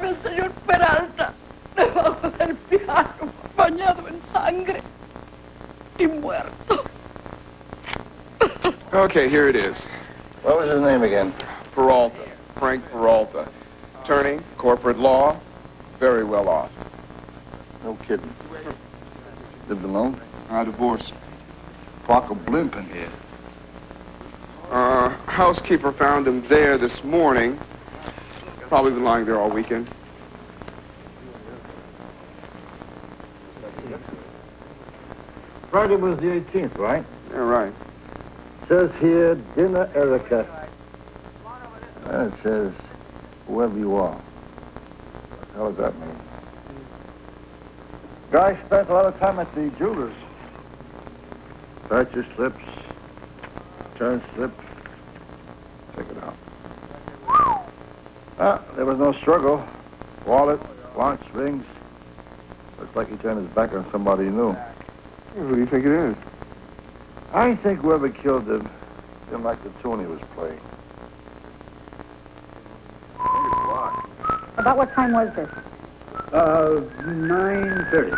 el señor Peralta debajo del piano, bañado en sangre y muerto. Okay, here it is. What was his name again? Peralta. Frank Peralta. Attorney, corporate law, very well off. No kidding. Lived alone? Divorced. Park a blimp in here. Housekeeper found him there this morning. Probably been lying there all weekend. Friday was the 18th, right? Yeah, right. Says here, dinner Erica. And it says, whoever you are. What the hell does that mean? Guy spent a lot of time at the jeweler's. Purchase slips, turn slip. Check it out. Ah, there was no struggle. Wallet, watch, rings. Looks like he turned his back on somebody he knew. Who do you think it is? I think whoever killed him didn't like the tune he was playing. About what time was this? 9:30.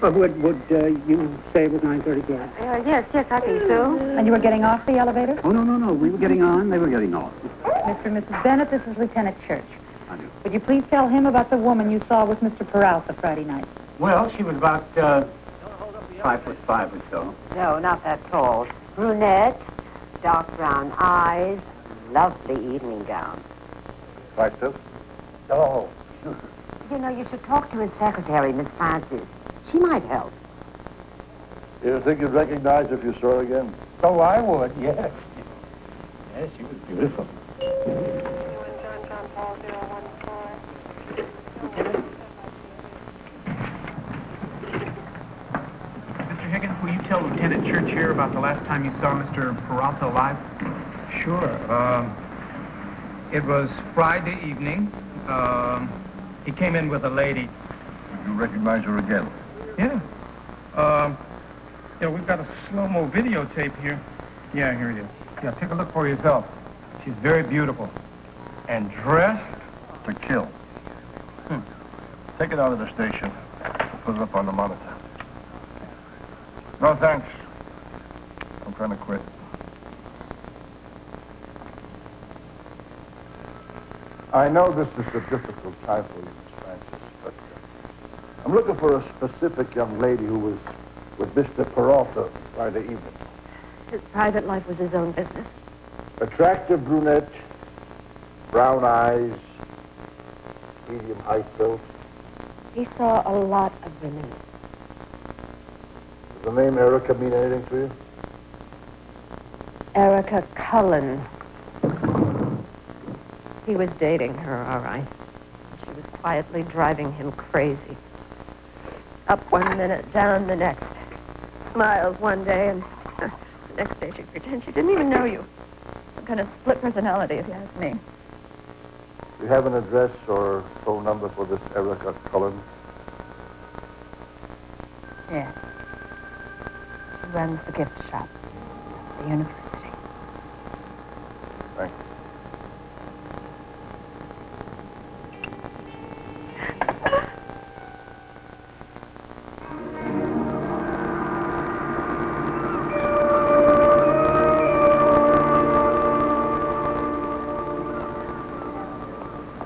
Would you say it was 9:30, Dad? Yes, I think so. And you were getting off the elevator? Oh, no. We were getting on. They were getting off. Mr. and Mrs. Bennett, this is Lieutenant Church. I do. Would you please tell him about the woman you saw with Mr. Peralta Friday night? Well, she was about 5'5" or so. No, not that tall. Brunette, dark brown eyes, lovely evening gown. Like this? Oh. You know, you should talk to his secretary, Miss Francis. She might help. You think you'd recognize her if you saw her again? Oh, I would, yes. Yes, she was beautiful. Mr. Higgins, will you tell Lieutenant Church here about the last time you saw Mr. Peralta alive? Sure. It was Friday evening. He came in with a lady. Did you recognize her again? Yeah. We've got a slow-mo videotape here. Yeah, here it is. Yeah, take a look for yourself. She's very beautiful. And dressed To kill. Take it out of the station. Put it up on the monitor. No, thanks. I'm trying to quit. I know this is a difficult time for you, Miss Francis, but I'm looking for a specific young lady who was with Mr. Peralta Friday evening. His private life was his own business. Attractive brunette, brown eyes, medium height built. He saw a lot of women. Does the name Erica mean anything to you? Erica Cullen. He was dating her, all right. She was quietly driving him crazy. Up one minute, down the next. Smiles one day, and the next day she'd pretend she didn't even know you. Some kind of split personality, if you ask me. Do you have an address or phone number for this Erica Cullen? Yes. She runs the gift shop at the university. Thank you.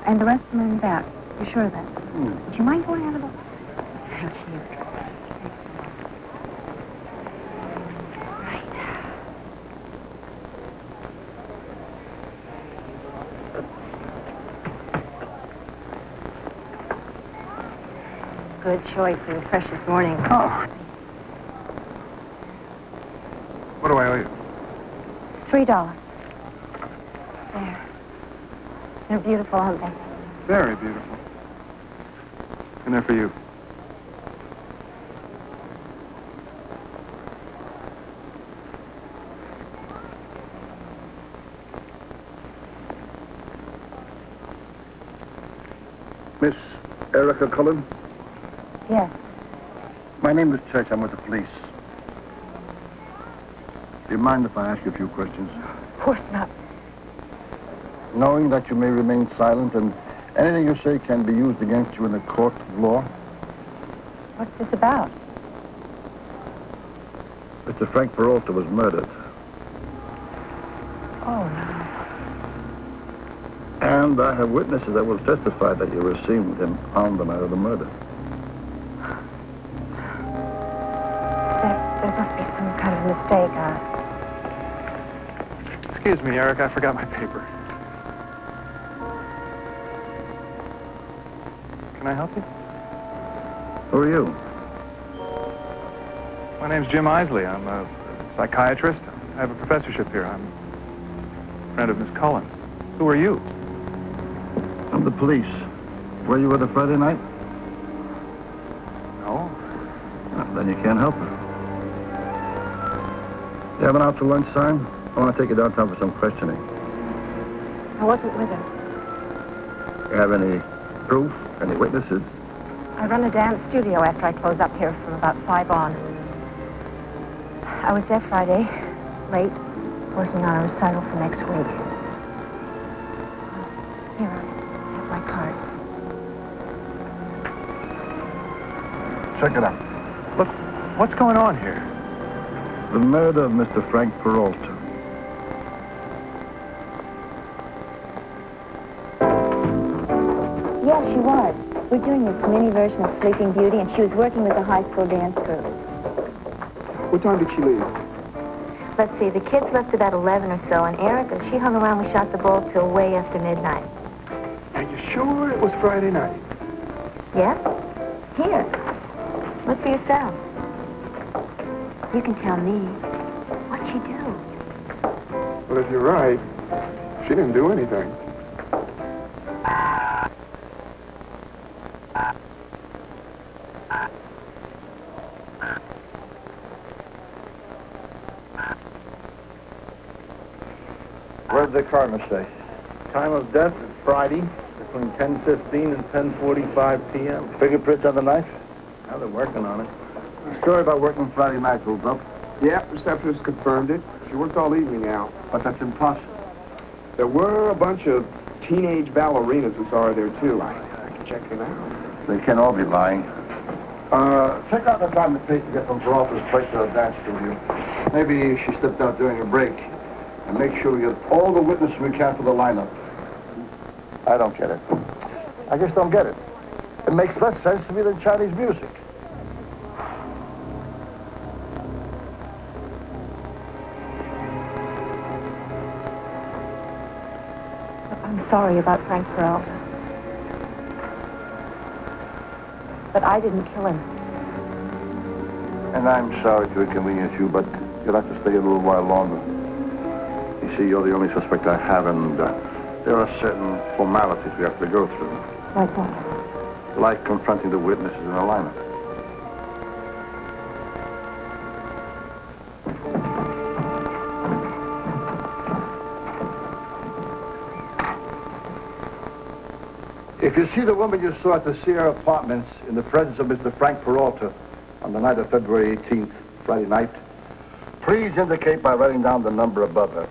And the rest of them are in the back. You're sure of that? Do you mind going out of the... Thank you. Good choice in precious morning. Oh, What do I owe you? $3. There. They're beautiful, aren't they? Very beautiful. And they're for you. Miss Erica Cullen? Yes. My name is Church. I'm with the police. Do you mind if I ask you a few questions? Of course not. Knowing that you may remain silent and Anything you say can be used against you in the court of law. What's this about? Mr. Frank Peralta was murdered. Oh, no. And I have witnesses that will testify that you were seen with him on the night of the murder. There must be some kind of mistake. Excuse me, Eric, I forgot my paper. Can I help you? Who are you? My name's Jim Isley. I'm a psychiatrist. I have a professorship here. I'm a friend of Miss Collins. Who are you? I'm the police. Were you with her Friday night? No. Well, then you can't help her. You have an out to lunch sign? I want to take you downtown for some questioning. I wasn't with her. You have any proof? Any witnesses? I run a dance studio after I close up here from about 5 on. I was there Friday, late, working on a recital for next week. Here, I have my card. Check it out. Look, what's going on here? The murder of Mr. Frank Peralta. Yeah, she was. We're doing this mini version of Sleeping Beauty, and she was working with the high school dance group. What time did she leave? Let's see, the kids left about 11 or so, and Erica, she hung around. We shot the ball till way after midnight. Are you sure it was Friday night? Yeah? Here. Look for yourself. You can tell me. What'd she do? Well, if you're right, she didn't do anything. What did the coroner say? Time of death is Friday, between 10:15 and 10:45 p.m. Fingerprints on the knife? Now they're working on it. The story about working Friday night holds up. Yeah, receptionist confirmed it. She worked all evening out. But that's impossible. There were a bunch of teenage ballerinas who saw her there, too. I can check them out. They can't all be lying. Check out the time it takes to get from Peralta's place to the dance studio. Maybe she slipped out during a break. And make sure we get all the witnesses we can for the lineup. I don't get it. I just don't get it. It makes less sense to me than Chinese music. I'm sorry about Frank Peralta. But I didn't kill him. And I'm sorry to inconvenience you, but you'll have to stay a little while longer. You see, you're the only suspect I have, and there are certain formalities we have to go through. Like what? Like confronting the witnesses in a lineup. If you see the woman you saw at the Sierra Apartments in the presence of Mr. Frank Peralta on the night of February 18th, Friday night, please indicate by writing down the number above her.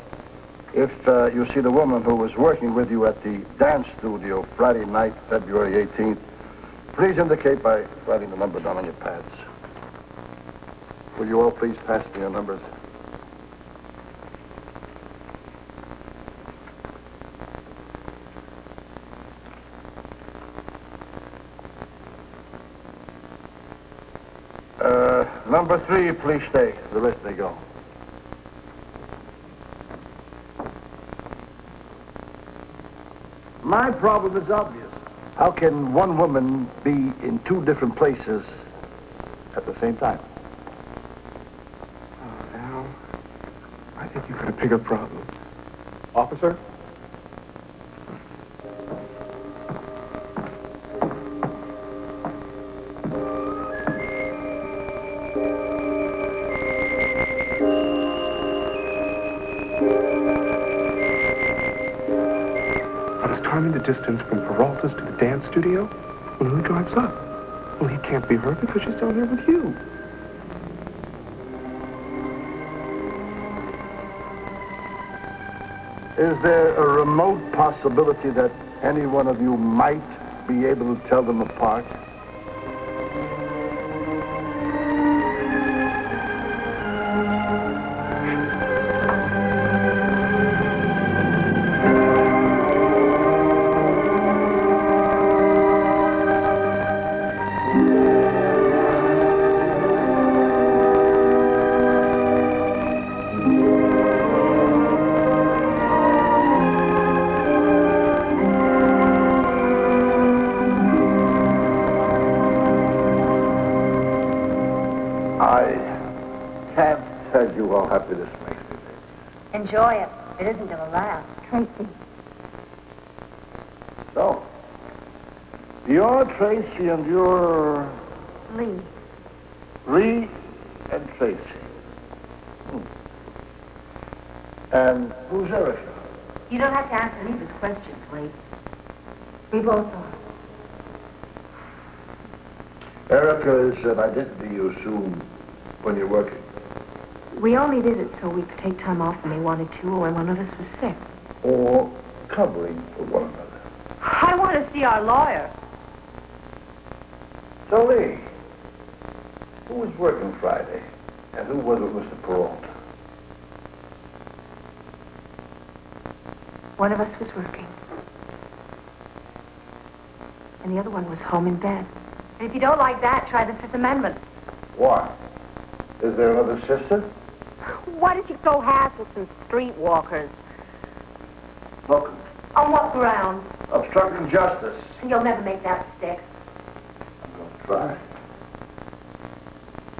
If you see the woman who was working with you at the dance studio Friday night, February 18th, please indicate by writing the number down on your pads. Will you all please pass me your numbers? Number 3, please stay. The rest may go. My problem is obvious. How can one woman be in 2 different places at the same time? Oh, Al, I think you've got a bigger problem. Officer? Timing the distance from Peralta's to the dance studio when he drives up. Well, he can't be her because she's down here with you. Is there a remote possibility that any one of you might be able to tell them apart? Enjoy it. It isn't going to last. Tracy. So, you're Tracy and you're... Lee. Lee and Tracy. And who's Erica? You don't have to answer me these questions, Lee. We both are. Erica is an identity you assume when you're working. We only did it so we could take time off when we wanted to or when one of us was sick. Or covering for one another. I want to see our lawyer. So, Lee, who was working Friday? And who was with Mr. Peralta? One of us was working. And the other one was home in bed. And if you don't like that, try the Fifth Amendment. Why? Is there another sister? Why don't you go halves with some streetwalkers? Look, On what grounds? obstructing justice. You'll never make that mistake. I'm going to try.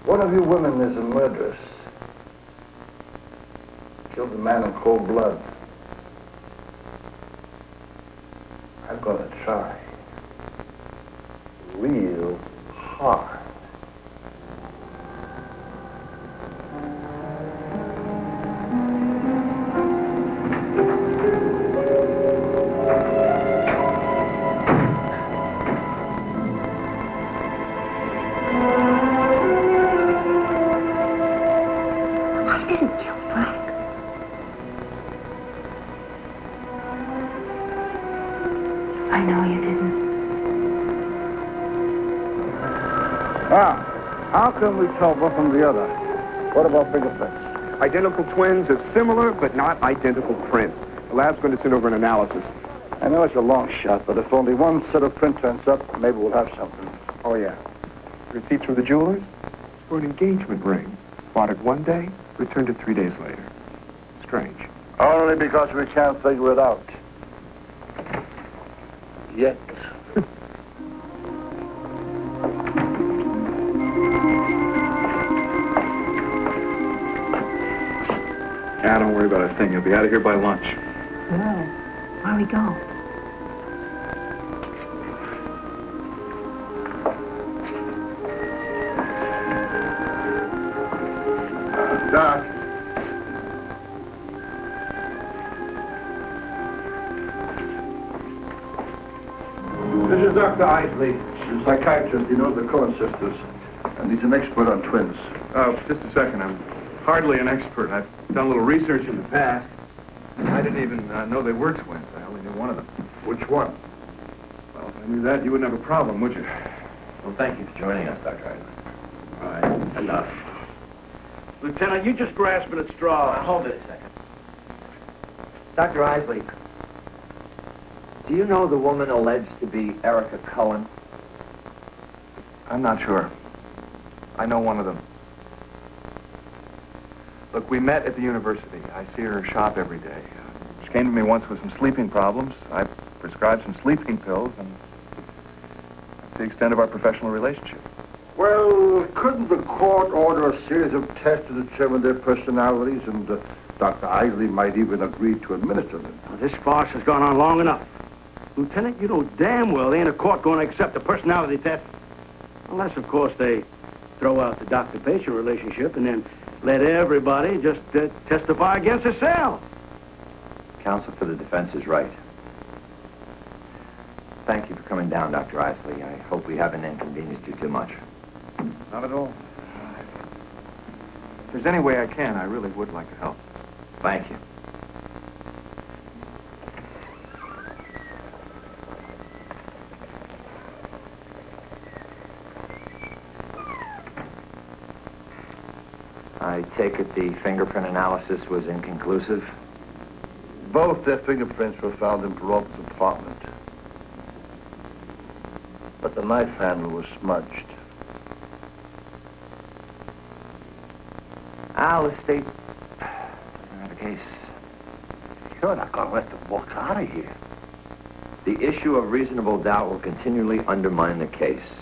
One of you women is a murderess. Killed a man in cold blood. I'm going to try. Real hard. I know you didn't. Ah, how can we tell one from the other? What about fingerprints? Identical twins of similar but not identical prints. The lab's going to send over an analysis. I know it's a long shot, but if only one set of print turns up, maybe we'll have something. Oh, yeah. Receipts from the jewelers? It's for an engagement ring. Bought it one day, returned it 3 days later. Strange. Only because we can't figure it out. Yet. Don't worry about a thing. You'll be out of here by lunch. No. Where we go? Doc. This is Dr. Isley, the psychiatrist. He knows the Cohen sisters, and he's an expert on twins. Just a second. I'm hardly an expert. I've done a little research in the past. I didn't even know they were twins. I only knew one of them. Which one? Well, if I knew that, you wouldn't have a problem, would you? Well, thank you for joining us, Dr. Isley. All right, enough. Lieutenant, you just grasping at straws. Hold it a second. Dr. Isley, do you know the woman alleged to be Erica Cohen? I'm not sure. I know one of them. Look, we met at the university. I see her shop every day. She came to me once with some sleeping problems. I prescribed some sleeping pills, and that's the extent of our professional relationship. Well, couldn't the court order a series of tests to determine their personalities, and Dr. Isley might even agree to administer them? Well, this farce has gone on long enough. Lieutenant, you know damn well they ain't a court going to accept a personality test. Unless, of course, they throw out the doctor-patient relationship and then let everybody just testify against themselves. Counsel for the defense is right. Thank you for coming down, Dr. Isley. I hope we haven't inconvenienced you too much. Not at all. If there's any way I can, I really would like to help. Thank you. I take it the fingerprint analysis was inconclusive? Both their fingerprints were found in Peralta's apartment. But the knife handle was smudged. Al, the state doesn't have a case. You're not going to let them walk out of here. The issue of reasonable doubt will continually undermine the case.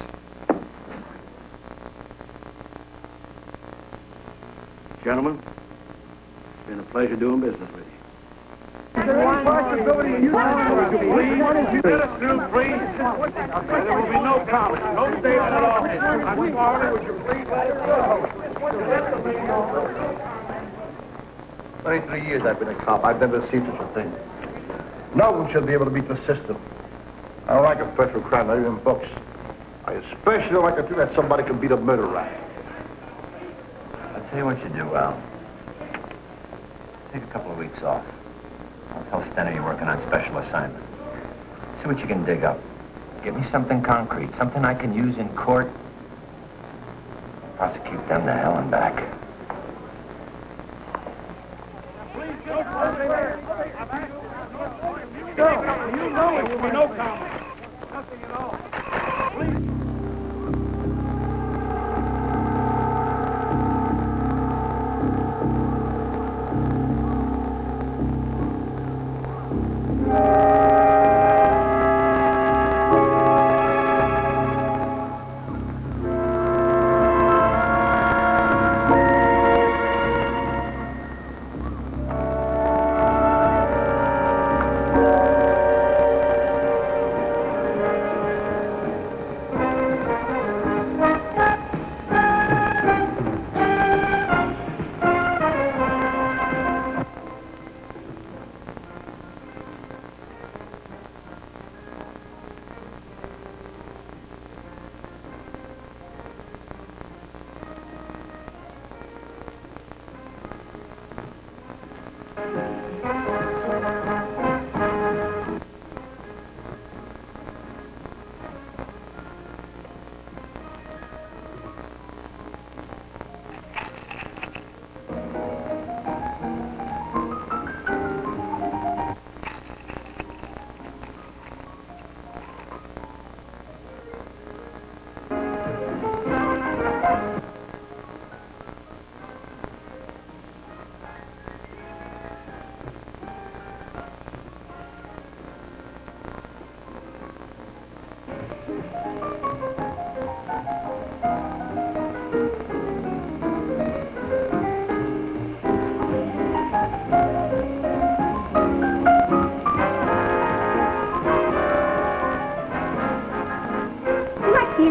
Gentlemen, it's been a pleasure doing business with you. Please, let us through, please. There will be no comment, no statement at all. I'm sorry, would you please let us go? 23 years I've been a cop. I've never seen such a thing. No one should be able to beat the system. I don't like a federal crime, not even books. I especially don't like a thing that somebody can beat a murder rap. I'll tell you what you do, Al. Take a couple of weeks off. I'll tell Steno you're working on special assignment. See what you can dig up. Give me something concrete, something I can use in court. Prosecute them to hell and back. You know it will be no comment. Nothing at all. Please.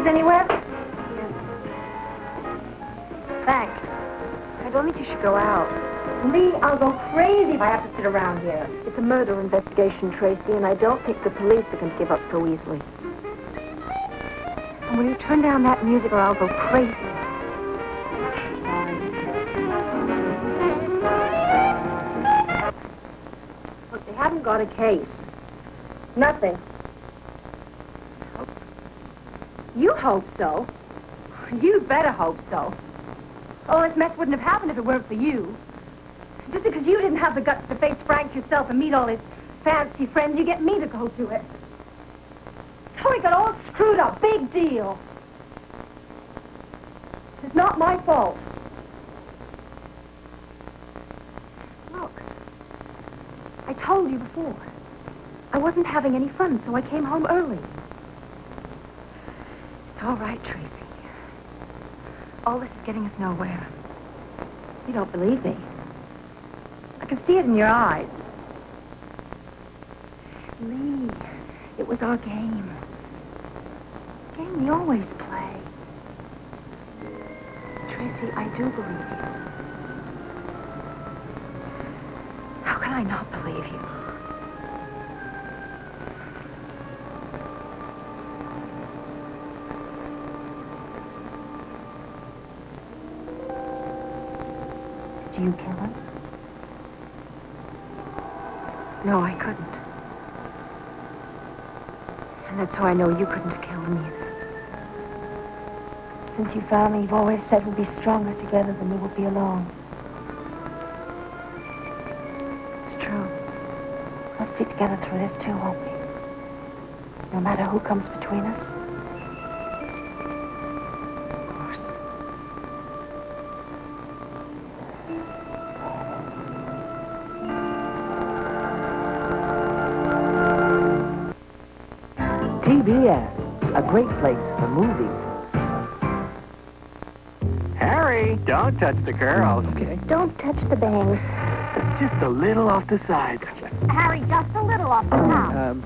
Anywhere? Thanks. I don't think you should go out. Lee, I'll go crazy if I have to sit around here. It's a murder investigation, Tracy, and I don't think the police are going to give up so easily. And will you turn down that music or I'll go crazy? Sorry. Look, they haven't got a case. Nothing. You hope so. You better hope so. All this mess wouldn't have happened if it weren't for you. Just because you didn't have the guts to face Frank yourself and meet all his fancy friends, you get me to go do it. So he got all screwed up. Big deal. It's not my fault. Look, I told you before. I wasn't having any fun, so I came home early. It's all right, Tracy. All this is getting us nowhere. You don't believe me. I can see it in your eyes. Lee, it was our game. A game we always play. Tracy, I do believe you. How can I not believe you? Did you kill him? No, I couldn't. And that's how I know you couldn't have killed him either. Since you found me, you've always said we'll be stronger together than we will be alone. It's true. We'll stick together through this too, won't we? No matter who comes between us. Of course. TBS, a great place for movies. Harry, don't touch the curls. Okay. Don't touch the bangs. Just a little off the sides. Harry, just a little off the top.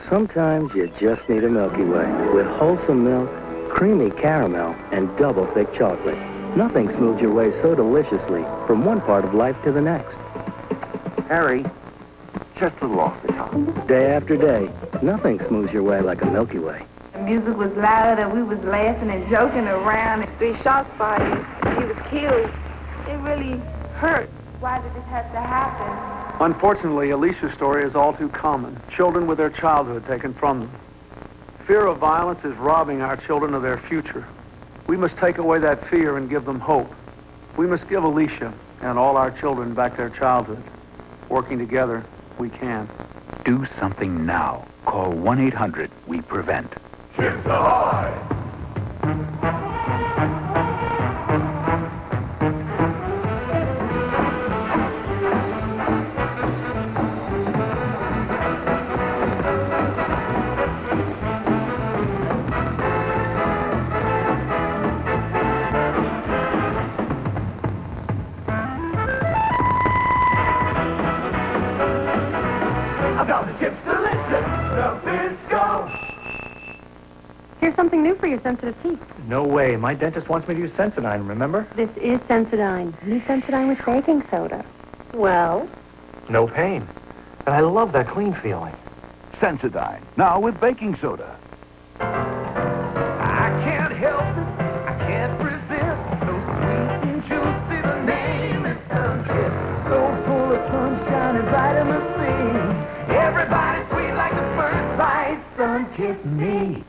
Sometimes you just need a Milky Way with wholesome milk, creamy caramel, and double thick chocolate. Nothing smooths your way so deliciously from one part of life to the next. Harry, just a little off the top. Day after day, nothing smooths your way like a Milky Way. The music was louder, and we was laughing and joking around. 3 shots fired. He was killed. It really hurt. Why did this have to happen? Unfortunately, Alicia's story is all too common. Children with their childhood taken from them. Fear of violence is robbing our children of their future. We must take away that fear and give them hope. We must give Alicia and all our children back their childhood. Working together, we can. Do something now. Call 1-800-WE-PREVENT. Chips Ahoy! Here's something new for your sensitive teeth. No way. My dentist wants me to use Sensodyne, remember? This is Sensodyne. New Sensodyne with baking soda. Well? No pain. And I love that clean feeling. Sensodyne, now with baking soda. I can't help it, I can't resist. So sweet and juicy, the name is Sunkist. So full of sunshine and vitamin C. Everybody's sweet like the first bite. Sunkist me.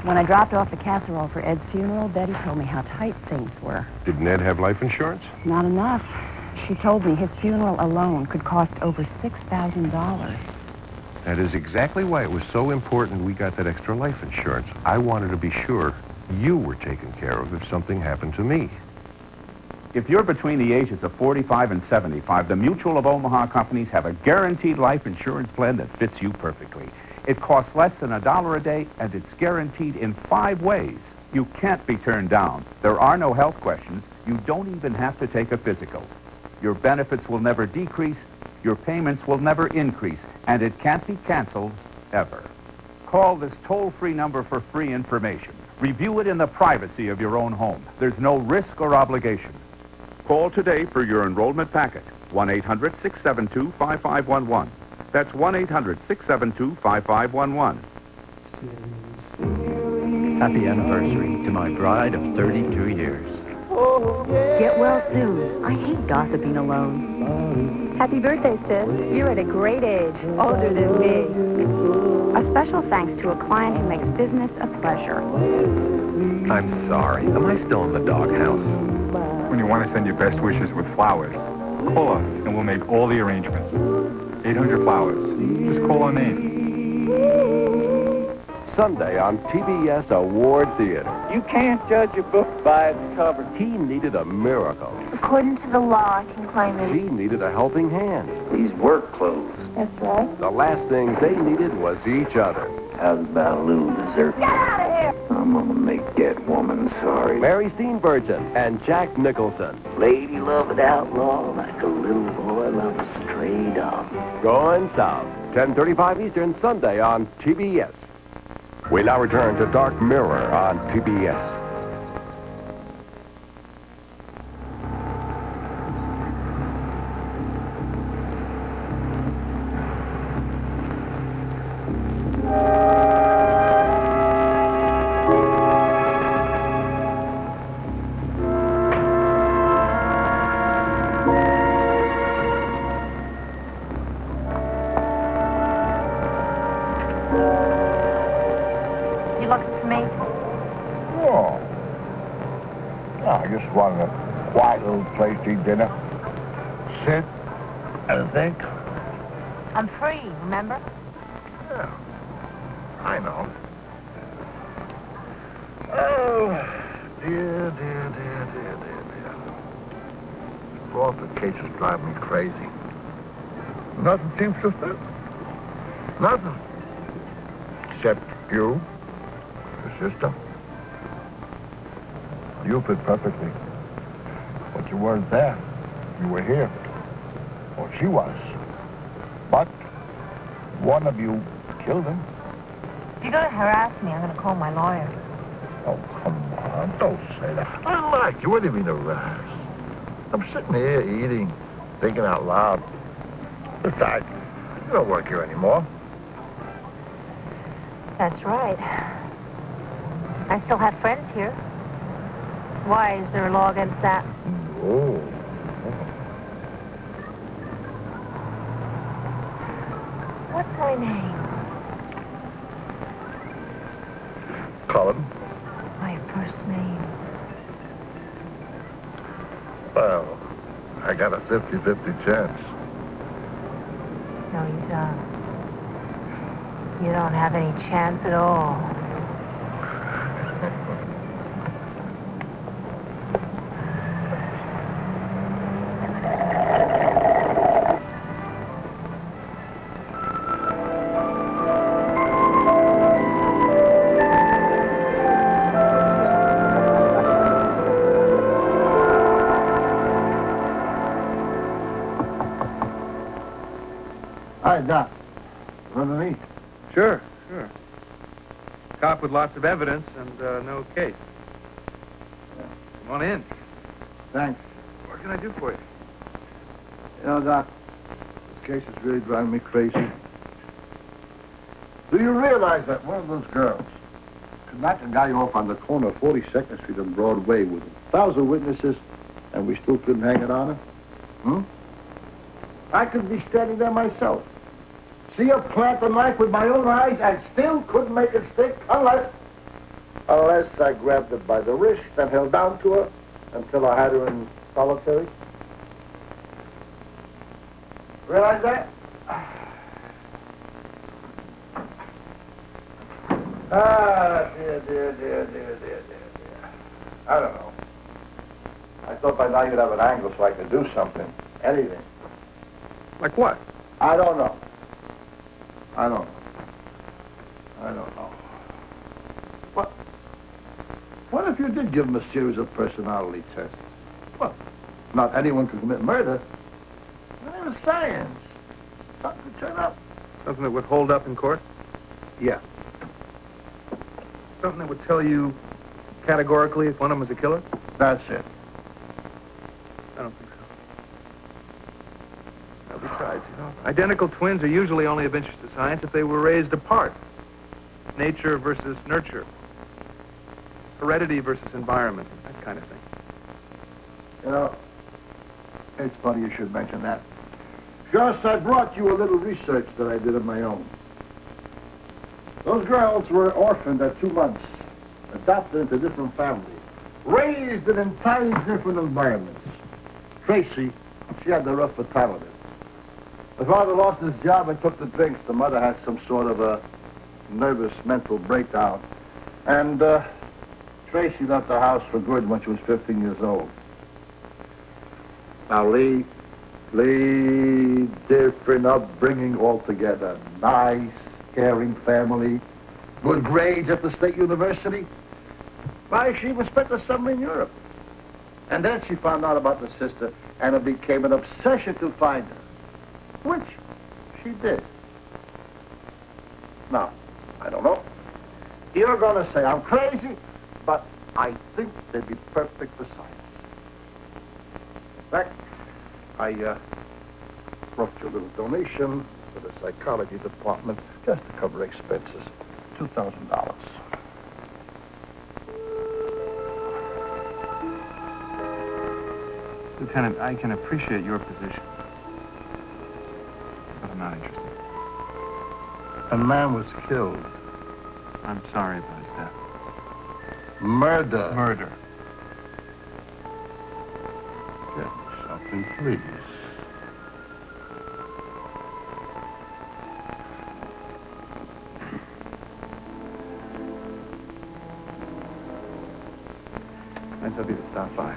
When I dropped off the casserole for Ed's funeral, Betty told me how tight things were. Did Ned have life insurance? Not enough. She told me his funeral alone could cost over $6,000. That is exactly why it was so important we got that extra life insurance. I wanted to be sure you were taken care of if something happened to me. If you're between the ages of 45 and 75, the Mutual of Omaha companies have a guaranteed life insurance plan that fits you perfectly. It costs less than $1 a day, and it's guaranteed in 5 ways. You can't be turned down. There are no health questions. You don't even have to take a physical. Your benefits will never decrease. Your payments will never increase. And it can't be canceled, ever. Call this toll-free number for free information. Review it in the privacy of your own home. There's no risk or obligation. Call today for your enrollment packet. 1-800-672-5511. That's 1-800-672-5511. Happy anniversary to my bride of 32 years. Get well soon. I hate gossiping alone. Happy birthday, sis. You're at a great age, older than me. A special thanks to a client who makes business a pleasure. I'm sorry. Am I still in the doghouse? When you want to send your best wishes with flowers, call us and we'll make all the arrangements. 800 Flowers. Just call our name. Sunday on TBS Award Theater. You can't judge a book by its cover. He needed a miracle. According to the law, I can claim it. She needed a helping hand. These work clothes. That's right. The last thing they needed was each other. How's about a little dessert? Get out of here! I'm gonna make that woman sorry. Mary Steenburgen and Jack Nicholson. Lady love an outlaw like a little boy love a stray dog. Going south. 10:35 Eastern, Sunday on TBS. We now return to Dark Mirror on TBS. nice little place to eat dinner. Sit and think. I'm free, remember? Yeah, I know. Oh, dear. All the cases drive me crazy. Nothing seems to fit. Nothing. Except you, your sister. You fit perfectly. But you weren't there. You were here. Or she was. But one of you killed him. If you're gonna harass me, I'm gonna call my lawyer. Oh, come on. Don't say that. I like you. What do you mean harass? I'm sitting here eating, thinking out loud. Besides, you don't work here anymore. That's right. I still have friends here. Why, is there a law against that? Oh. What's my name? Cullen. My first name. Well, I got a 50-50 chance. No, you don't. You don't have any chance at all. Hi, Doc. Remember me? Sure. Cop with lots of evidence and no case. Come on in. Thanks. What can I do for you? You know, Doc, this case is really driving me crazy. Do you realize that one of those girls could knock a guy off on the corner of 42nd Street and Broadway with 1,000 witnesses, and we still couldn't hang it on her? I could be standing there myself. See her plant the knife with my own eyes and still couldn't make it stick unless I grabbed her by the wrist and held down to her until I had her in solitary. Realize that? Dear. I don't know. I thought by now you'd have an angle so I could do something. Anything. Like what? I don't know. What if you did give him a series of personality tests? Well, not anyone could commit murder. Not even science. Something could turn up. Something that would hold up in court? Yeah. Something that would tell you categorically if one of them was a killer? That's it. I don't think so. Now, besides, identical twins are usually only of interest to science if they were raised apart. Nature versus nurture. Heredity versus environment, that kind of thing. You know, it's funny you should mention that. Just, I brought you a little research that I did of my own. Those girls were orphaned at 2 months, adopted into different families, raised in entirely different environments. Tracy, she had the rougher time of it. The father lost his job and took to drinks. The mother had some sort of a nervous mental breakdown. And Tracy left the house for good when she was 15 years old. Now, Lee, different upbringing altogether. Nice, caring family, good grades at the State University. Why, she even spent the summer in Europe. And then she found out about the sister, and it became an obsession to find her, which she did. Now, I don't know. You're going to say I'm crazy, but I think they'd be perfect for science. In fact, I brought you a little donation for the psychology department just to cover expenses. $2,000. Lieutenant, I can appreciate your position, but I'm not interested. A man was killed. I'm sorry about his death. Murder. Murder. Attention, please. Nice of you to stop by.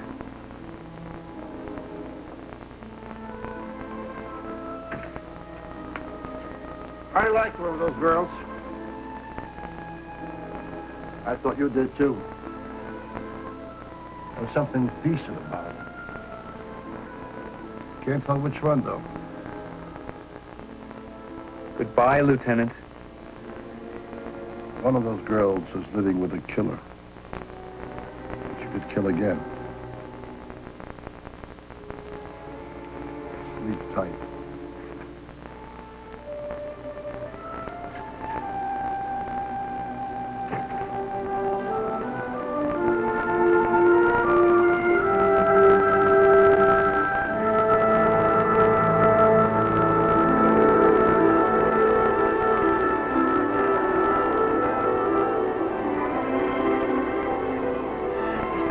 I like one of those girls. I thought you did too. There's something decent about it. Can't tell which one, though. Goodbye, Lieutenant. One of those girls is living with a killer. She could kill again. Sleep tight.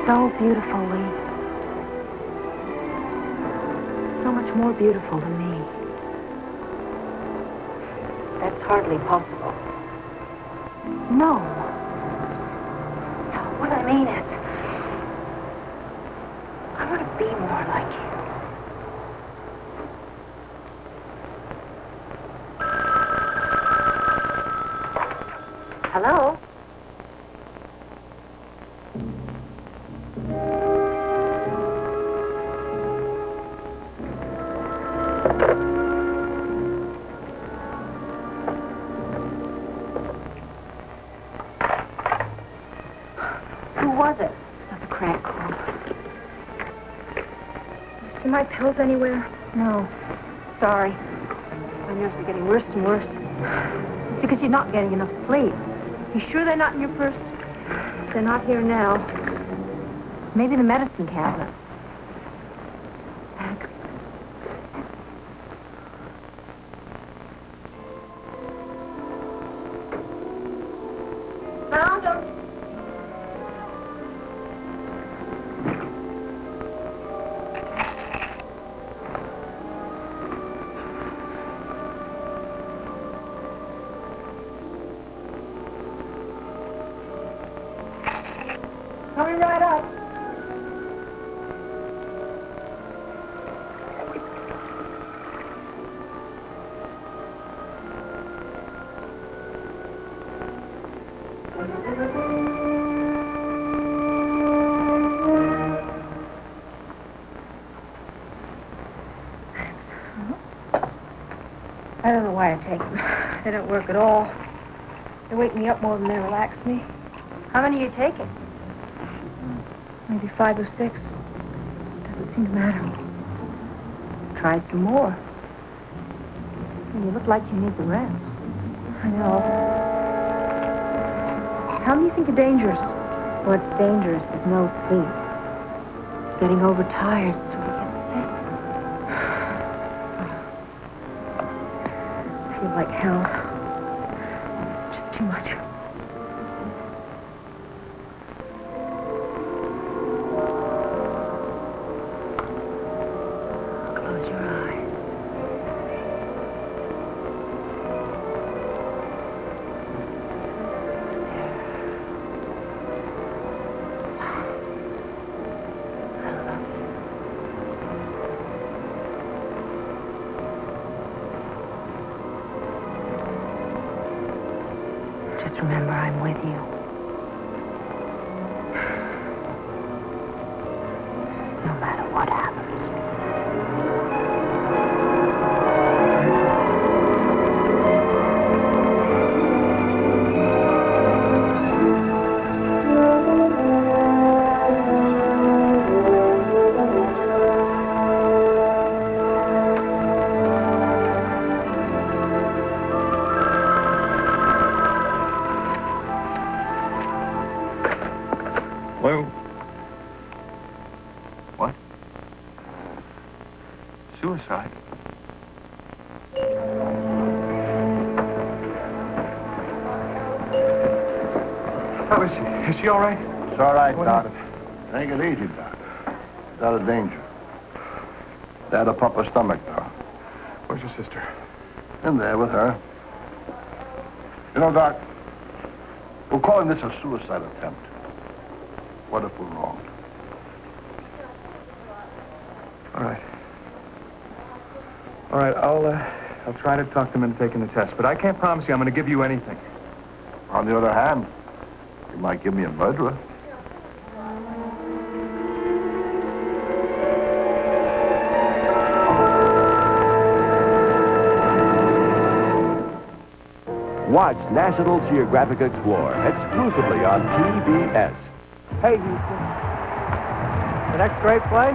So beautiful, Lee. So much more beautiful than me. That's hardly possible. No. No, what I mean is, I want to be more like you. Hello? Who was it? Another crank call. You see my pills anywhere? No. Sorry. My nerves are getting worse and worse. It's because you're not getting enough sleep. You sure they're not in your purse? They're not here now. Maybe the medicine cabinet. Thanks. Found them. Coming right up. I don't know why I take them. They don't work at all. They wake me up more than they relax me. How many are you taking? Maybe 5 or 6. Doesn't seem to matter. Try some more. And you look like you need the rest. I know. How do you think are dangerous? What's dangerous is no sleep. Getting overtired so we get sick. I feel like hell. It's just too much. Close your eyes. Just remember I'm with you. No matter what happens. Hello? What? Suicide? How is she? Is she all right? It's all right, What Doc. happened? Take it easy, Doc. It's out of danger. They had to pump her stomach, though. Where's your sister? In there with her. You know, Doc, we're calling this a suicide attempt. What if we're wrong? All right. All right, I'll try to talk them into taking the test, but I can't promise you I'm going to give you anything. On the other hand, you might give me a murderer. Watch National Geographic Explore exclusively on TBS. Hey, Houston. The next great play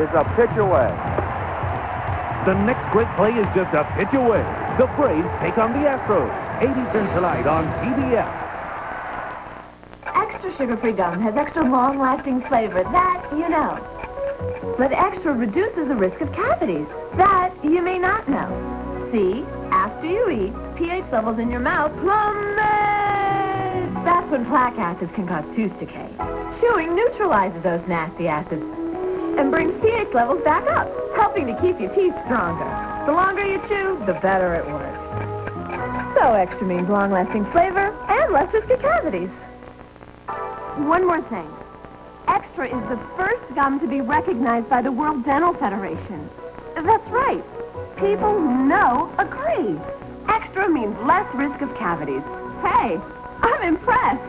is a pitch away. The next great play is just a pitch away. The Braves take on the Astros. 8 tonight on TBS. Extra sugar-free gum has extra long-lasting flavor. That you know. But extra reduces the risk of cavities. That you may not know. See? After you eat, pH levels in your mouth plummet. That's when plaque acids can cause tooth decay. Chewing neutralizes those nasty acids and brings pH levels back up, helping to keep your teeth stronger. The longer you chew, the better it works. So extra means long-lasting flavor and less risk of cavities. One more thing. Extra is the first gum to be recognized by the World Dental Federation. That's right. People who know agree. Extra means less risk of cavities. Hey, I'm impressed.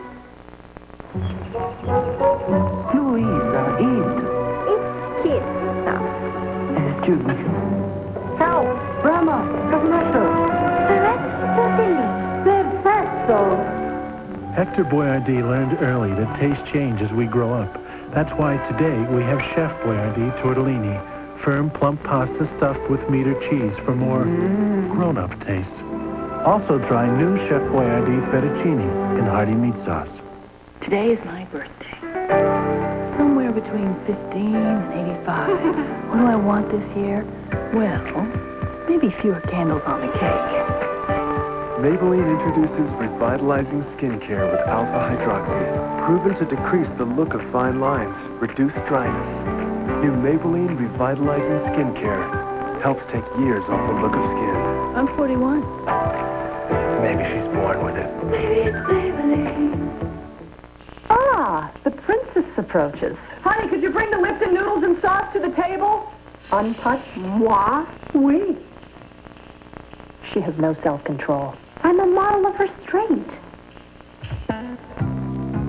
Louisa, eat. It's kids stuff. Excuse me. Help! Grandma, there's an actor. They're pretzels. Hector Boyardee learned early that taste change as we grow up. That's why today we have Chef Boyardee tortellini, firm, plump pasta stuffed with meat or cheese for more grown-up taste. Also try new Chef Boyardee fettuccine in hearty meat sauce. Today is my birthday. Somewhere between 15 and 85. What do I want this year? Well, maybe fewer candles on the cake. Maybelline introduces revitalizing skincare with alpha hydroxy, proven to decrease the look of fine lines, reduce dryness. New Maybelline revitalizing skincare helps take years off the look of skin. I'm 41. Maybe she's born with it. Maybe it's Maybelline. Ah, the princess approaches. Honey, could you bring the Lipton noodles and sauce to the table? Untouched moi, oui. She has no self-control. I'm a model of restraint.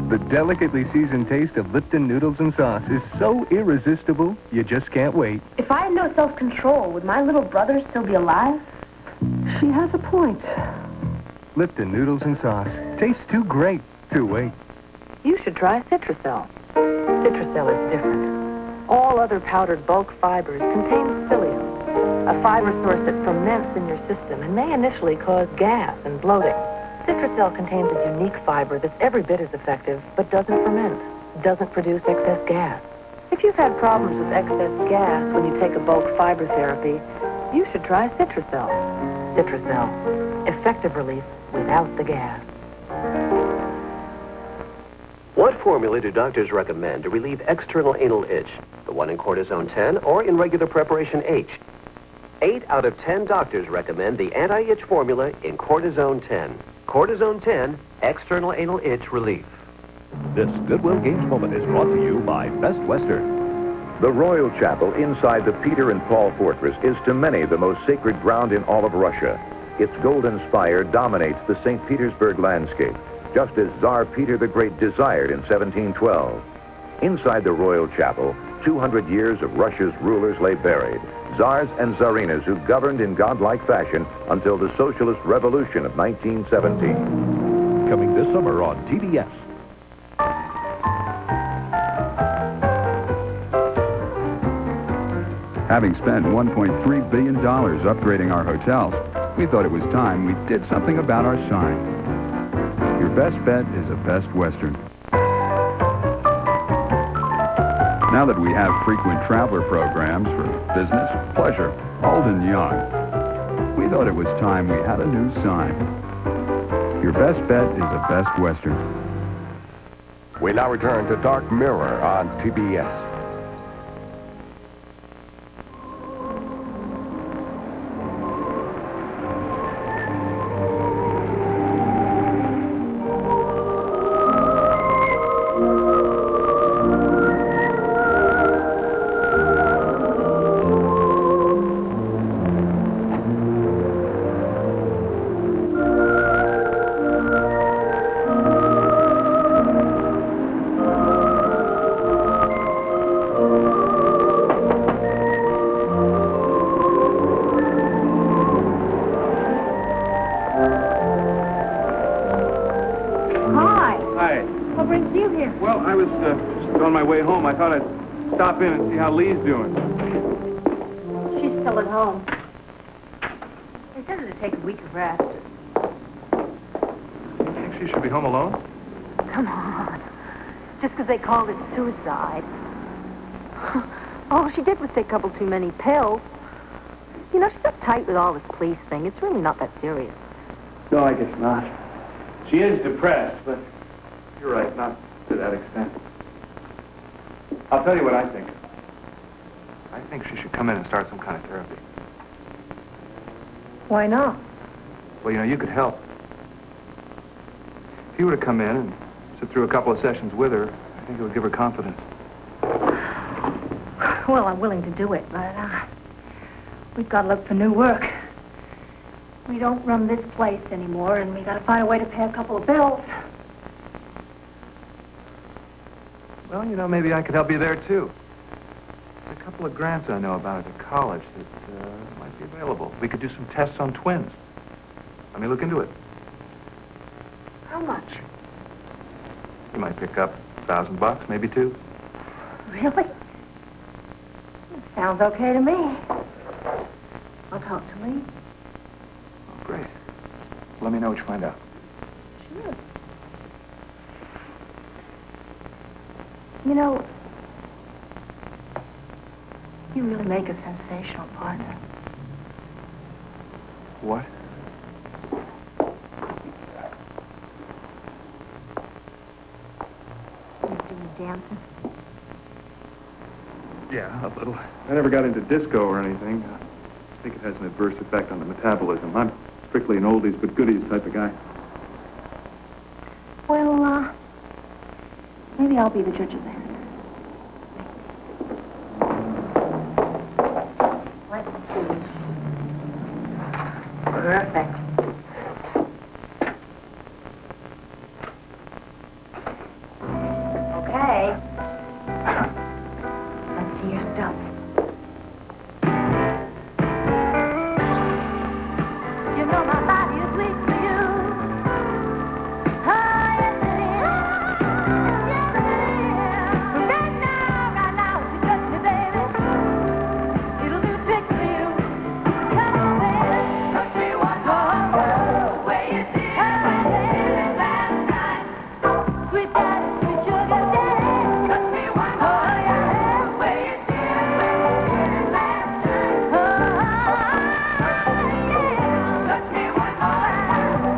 The delicately seasoned taste of Lipton noodles and sauce is so irresistible, you just can't wait. If I had no self-control, would my little brother still be alive? She has a point. Lipton noodles and sauce. Tastes too great to wait. You should try Citracel. Citracel is different. All other powdered bulk fibers contain psyllium, a fiber source that ferments in your system and may initially cause gas and bloating. Citracel contains a unique fiber that's every bit as effective, but doesn't ferment, doesn't produce excess gas. If you've had problems with excess gas when you take a bulk fiber therapy, you should try Citracel. Citracel, effective relief without the gas. What formula do doctors recommend to relieve external anal itch? The one in Cortisone 10 or in regular preparation H? 8 out of 10 doctors recommend the anti-itch formula in Cortisone 10. Cortisone 10, external anal itch relief. This Goodwill Games moment is brought to you by Best Western. The Royal Chapel inside the Peter and Paul Fortress is to many the most sacred ground in all of Russia. Its golden spire dominates the St. Petersburg landscape, just as Tsar Peter the Great desired in 1712. Inside the Royal Chapel, 200 years of Russia's rulers lay buried, Tsars and Tsarinas who governed in godlike fashion until the Socialist Revolution of 1917. Coming this summer on TBS. Having spent $1.3 billion upgrading our hotels, we thought it was time we did something about our sign. Your best bet is a Best Western. Now that we have frequent traveler programs for business, pleasure, old and young, we thought it was time we had a new sign. Your best bet is a Best Western. We now return to Dark Mirror on TBS. on my way home. I thought I'd stop in and see how Lee's doing. She's still at home. They said her to take a week of rest. You think she should be home alone? Come on. Just because they called it suicide. All she did was take a couple too many pills. You know, she's uptight with all this police thing. It's really not that serious. No, I guess not. She is depressed, but you're right, not to that extent. I'll tell you what I think. I think she should come in and start some kind of therapy. Why not? Well, you know, you could help. If you were to come in and sit through a couple of sessions with her, I think it would give her confidence. Well, I'm willing to do it, but we've got to look for new work. We don't run this place anymore, and we got to find a way to pay a couple of bills. Well, you know, maybe I could help you there, too. There's a couple of grants I know about at the college that might be available. We could do some tests on twins. Let me look into it. How much? You might pick up $1,000, maybe $2. Really? Sounds okay to me. I'll talk to Lee. Oh, great. Let me know what you find out. Sure. You know, you really make a sensational partner. What? You doing dancing? Yeah, a little. I never got into disco or anything. I think it has an adverse effect on the metabolism. I'm strictly an oldies but goodies type of guy. Well, maybe I'll be the judge of that. Let's see. Perfect. Okay. Let's see your stuff. You know my body is weak for you. Oh, yes it is. Yes it is. Right now, if you touch me, baby, it'll do tricks for you. Come on, baby. Touch me one more. The way you did it last night. Sweet daddy, sweet sugar daddy. Touch me one more. Yeah, the way you did it last night. Oh, yeah. Touch me one more.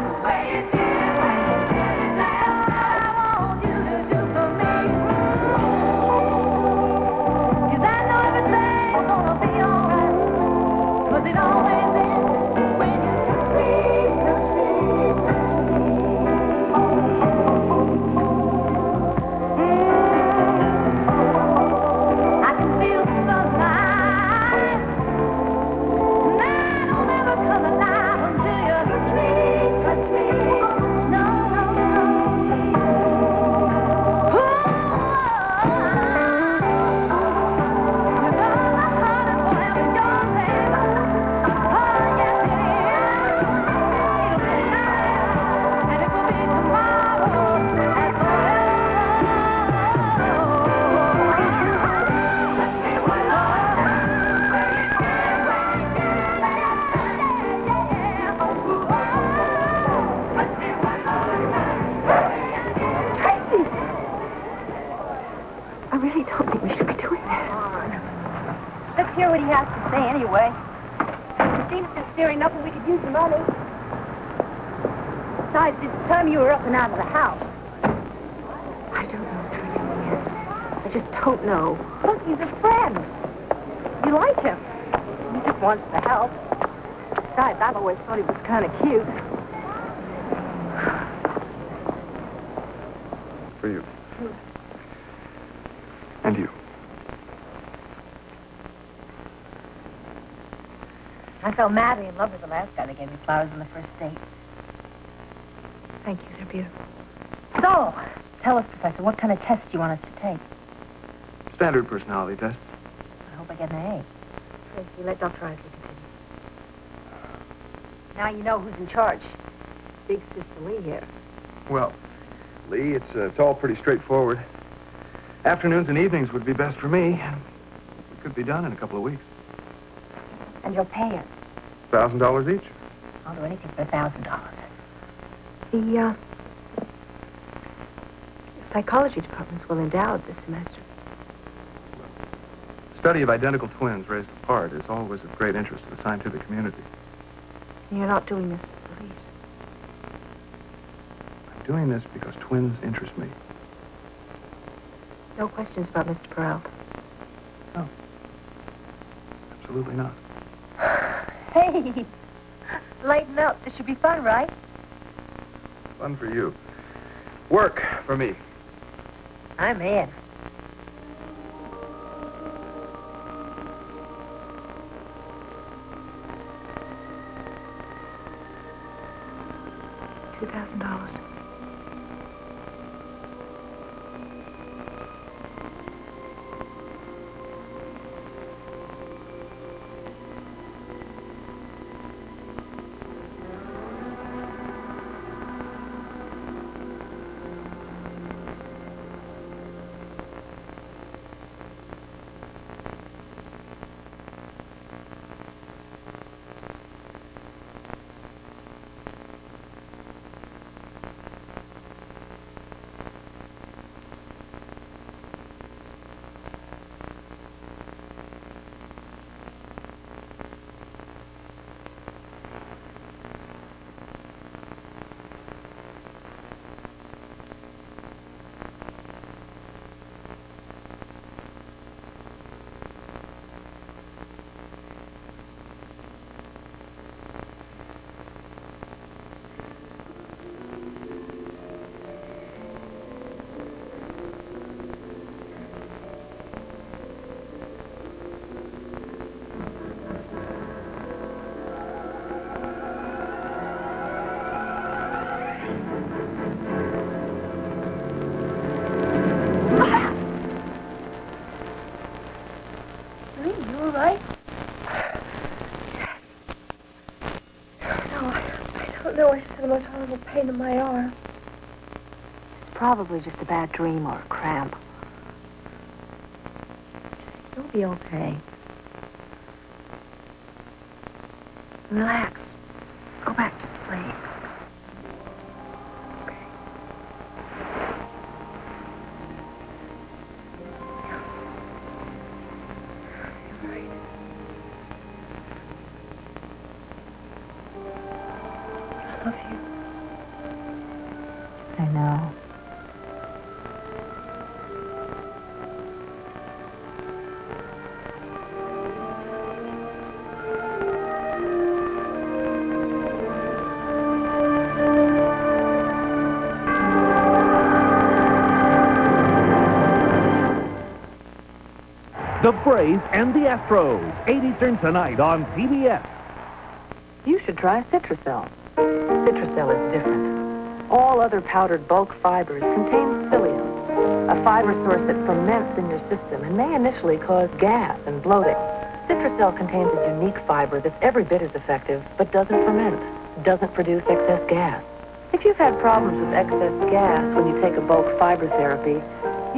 The way you did it last night. I want you to do for me. 'Cause I know everything's gonna be alright. 'Cause it always is when you touch me, touch me, touch me. I can feel the sunlight. And I don't ever come alive until you touch me, touch me, touch no, no, no. Ooh, you know my heart is forever yours, baby. Oh, yes it is. It'll be tonight, and it will be tomorrow, and forever. Touch me one more time, where you did it last night, yeah. Touch me one more time, Tracy! I really don't think we should be doing this. Let's hear what he has to say anyway. He seems sincere enough and we could use the money. Besides, it's time you were up and out of the house. I don't know, Tracy. I just don't know. Look, he's a friend. You like him. He just wants the help. Besides, I've always thought he was kind of cute. For you. And you. I fell madly in love with the last guy that gave me flowers on the first date. Thank you, they're beautiful. So, tell us, Professor, what kind of tests do you want us to take? Standard personality tests. I hope I get an A. Tracy, let Dr. Isley continue. Now you know who's in charge. Big Sister Lee here. Well, Lee, it's all pretty straightforward. Afternoons and evenings would be best for me. It could be done in a couple of weeks. And you'll pay it. $1,000 each. I'll do anything for $1,000. The psychology department's well endowed this semester. Study of identical twins raised apart is always of great interest to the scientific community. And you're not doing this for the police. I'm doing this because twins interest me. No questions about Mr. Peralta. No. Absolutely not. Hey! Lighten up. This should be fun, right? Fun for you. Work for me. I'm in. $2,000. No, I just had the most horrible pain in my arm. It's probably just a bad dream or a cramp. You'll be okay. Relax. Go back to sleep. I know. The Braves and the Astros, 8 Eastern tonight on TBS. You should try Citracel. Citracel is different. All other powdered bulk fibers contain psyllium, a fiber source that ferments in your system and may initially cause gas and bloating. Citracel contains a unique fiber that's every bit as effective, but doesn't ferment, doesn't produce excess gas. If you've had problems with excess gas when you take a bulk fiber therapy,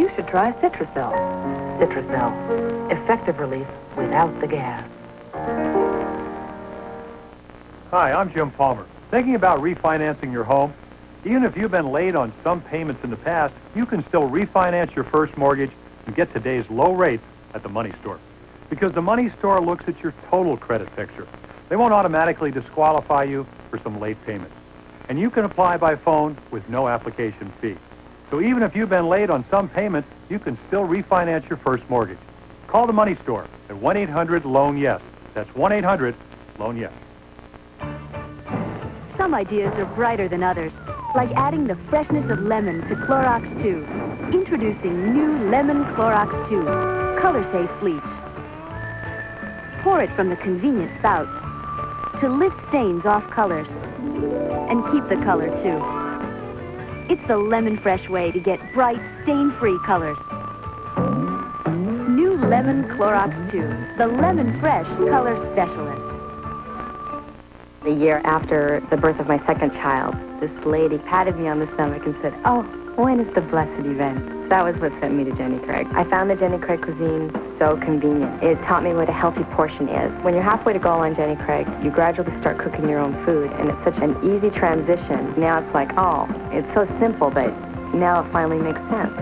you should try Citracel. Citracel, effective relief without the gas. Hi, I'm Jim Palmer. Thinking about refinancing your home? Even if you've been late on some payments in the past, you can still refinance your first mortgage and get today's low rates at the Money Store. Because the Money Store looks at your total credit picture. They won't automatically disqualify you for some late payments. And you can apply by phone with no application fee. So even if you've been late on some payments, you can still refinance your first mortgage. Call the Money Store at 1-800-LOAN-YES. That's 1-800-LOAN-YES. Some ideas are brighter than others, like adding the freshness of lemon to Clorox 2. Introducing new Lemon Clorox 2, color-safe bleach. Pour it from the convenient spout to lift stains off colors and keep the color too. It's the lemon fresh way to get bright, stain-free colors. New Lemon Clorox 2, the lemon fresh color specialist. The year after the birth of my second child, this lady patted me on the stomach and said, "Oh, When is the blessed event? That was what sent me to Jenny Craig. I found the Jenny Craig cuisine so convenient. It taught me what a healthy portion is. When you're halfway to goal on Jenny Craig, you gradually start cooking your own food, and it's such an easy transition. Now it's like, oh, it's so simple, but now it finally makes sense.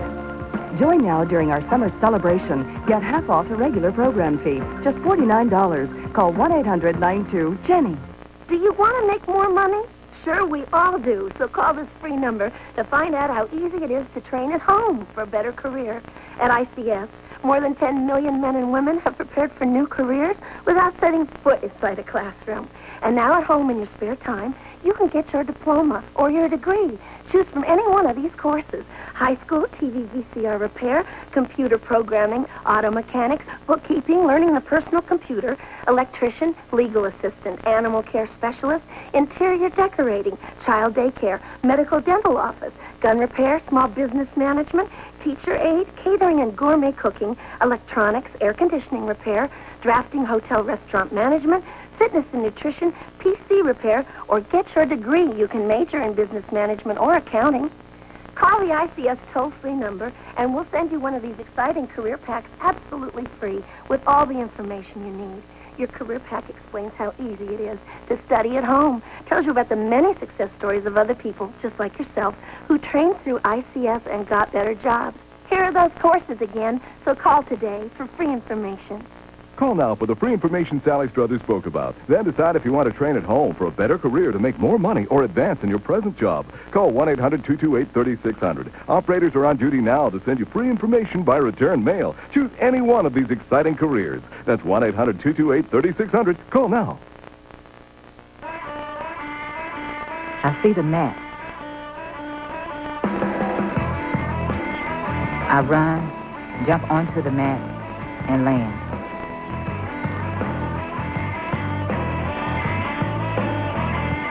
Join now during our summer celebration. Get half off the regular program fee. Just $49. Call 1-800-92-JENNY. Do you want to make more money? Sure, we all do. So call this free number to find out how easy it is to train at home for a better career. At ICS, more than 10 million men and women have prepared for new careers without setting foot inside a classroom. And now at home in your spare time, you can get your diploma or your degree. Choose from any one of these courses: high school, TV, VCR repair, computer programming, auto mechanics, bookkeeping, learning the personal computer, electrician, legal assistant, animal care specialist, interior decorating, child daycare, medical dental office, gun repair, small business management, teacher aide, catering and gourmet cooking, electronics, air conditioning repair, drafting, hotel restaurant management, fitness and nutrition, PC repair, or get your degree. You can major in business management or accounting. Call the ICS toll-free number, and we'll send you one of these exciting career packs absolutely free with all the information you need. Your career pack explains how easy it is to study at home, tells you about the many success stories of other people, just like yourself, who trained through ICS and got better jobs. Here are those courses again, so call today for free information. Call now for the free information Sally Struthers spoke about. Then decide if you want to train at home for a better career to make more money or advance in your present job. Call 1-800-228-3600. Operators are on duty now to send you free information by return mail. Choose any one of these exciting careers. That's 1-800-228-3600. Call now. I see the mat. I run, jump onto the mat, and land.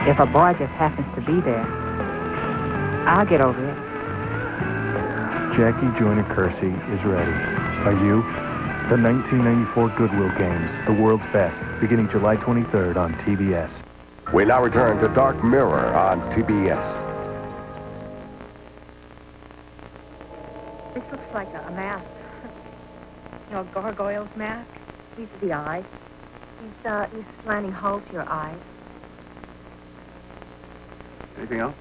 If a boy just happens to be there, I'll get over it. Jackie Joyner Kersey is ready. Are you? The 1994 Goodwill Games, the world's best, beginning July 23rd on TBS. We now return to Dark Mirror on TBS. This looks like a mask. You know, a gargoyle's mask. These are the eyes. These slanting holes to your eyes. Anything else?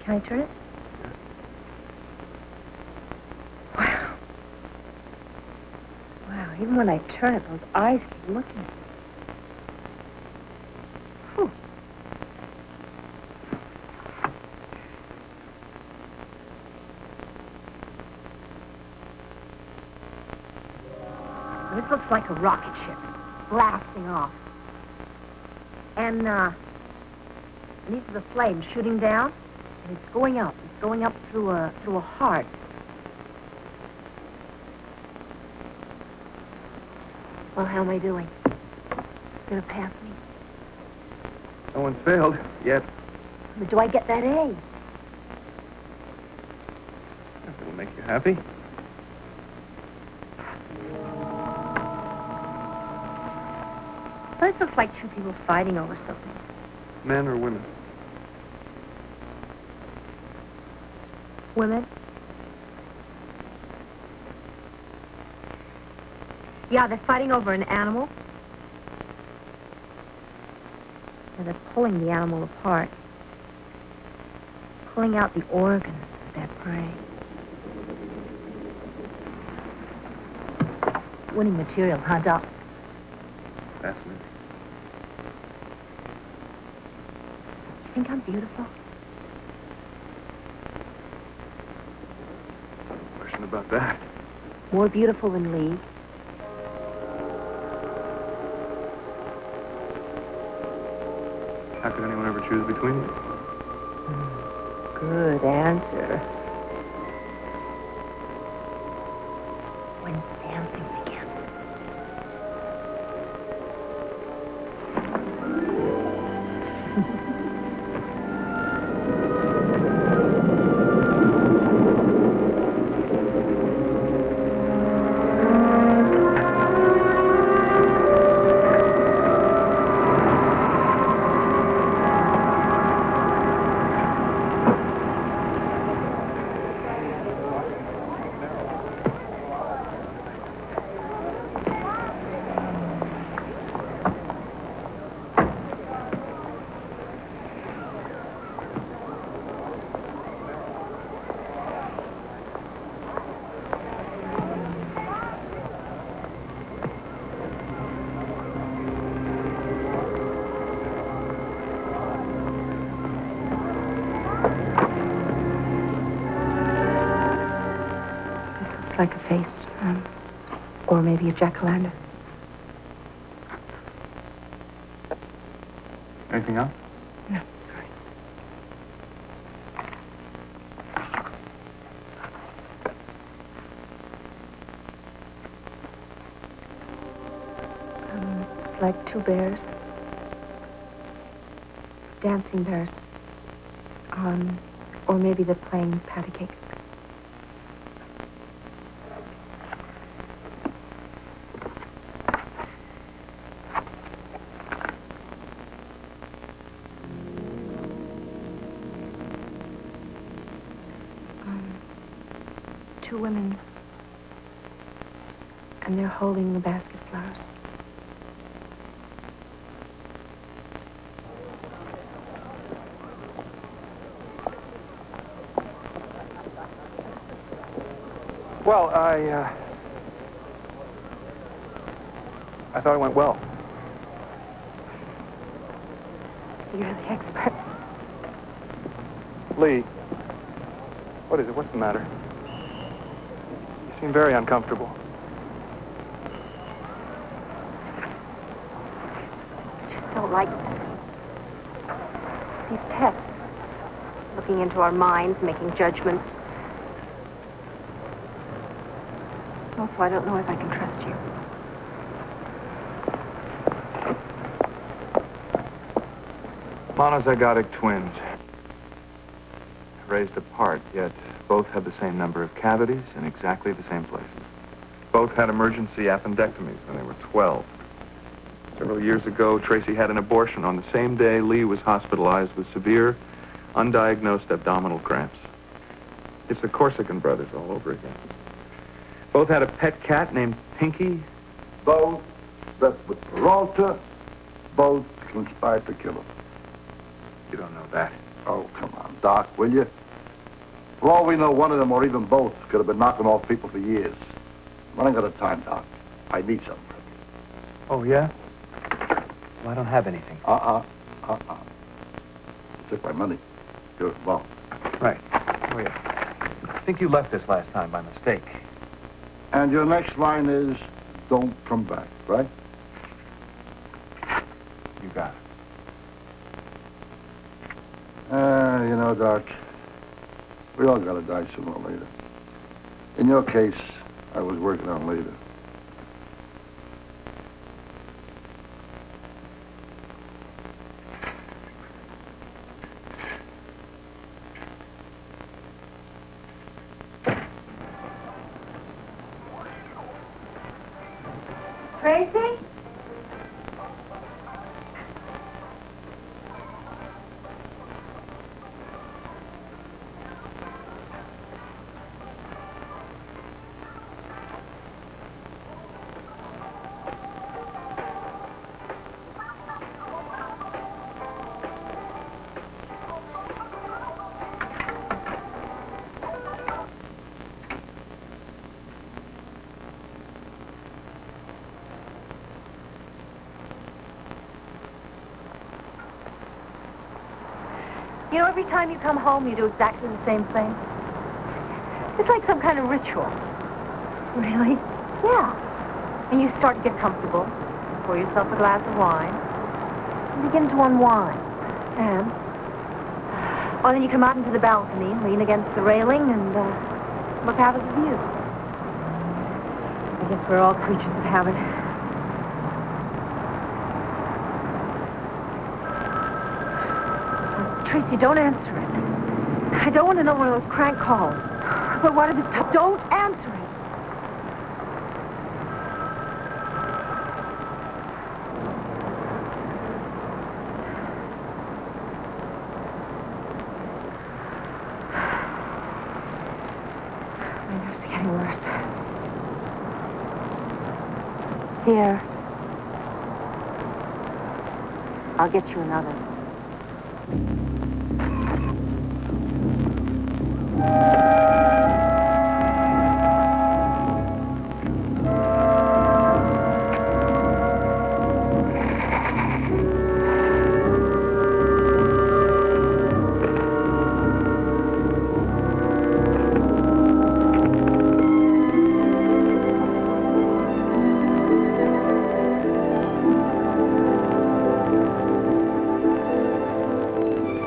Can I turn it? Wow. Wow, even when I turn it, those eyes keep looking at me. Whew. This looks like a rocket ship blasting off. And these are the flames shooting down, and it's going up. It's going up through a heart. Well, how am I doing? It's gonna pass me. No one's failed yet. But do I get that A? If it'll make you happy. Well, this looks like two people fighting over something. Men or women? Women? Yeah, they're fighting over an animal. And they're pulling the animal apart. Pulling out the organs of their prey. Winning material, huh, Doc? Fascinating. You think I'm beautiful? No question about that. More beautiful than Lee? How could anyone ever choose between you? Good answer. When's the dancing begin? like a face. Or maybe a jack-o'-lantern. Anything else? No, sorry. It's like two bears. Dancing bears. Or maybe they're playing patty cake. Two women. And they're holding the basket flowers. Well, I thought it went well. You're the expert. Lee, what is it? What's the matter? You seem very uncomfortable. I just don't like this. These tests. Looking into our minds, making judgments. Also, I don't know if I can trust you. Monozygotic twins. Raised apart, yet both had the same number of cavities in exactly the same places. Both had emergency appendectomies when they were 12. Several years ago, Tracy had an abortion on the same day Lee was hospitalized with severe, undiagnosed abdominal cramps. It's the Corsican brothers all over again. Both had a pet cat named Pinky. Both slept with Peralta. Both conspired to kill him. You don't know that. Oh, come on, Doc, will you? For all we know, one of them or even both could have been knocking off people for years. I'm running out of time, Doc. I need something from you. Oh, yeah? Well, I don't have anything. You took my money. You're involved. Right. Oh, yeah. I think you left this last time by mistake. And your next line is, don't come back, right? You got it. You know, Doc, we all gotta die sooner or later. In your case, I was working on later. Tracy? You know, every time you come home, you do exactly the same thing. It's like some kind of ritual. Really? Yeah. And you start to get comfortable, pour yourself a glass of wine, and begin to unwind. And, well, then you come out into the balcony, lean against the railing, and look out at the view. I guess we're all creatures of habit. Tracy, don't answer it. I don't want to know one of those crank calls. But what if it's tough? Don't answer it. My nerves are getting worse. Here. I'll get you another.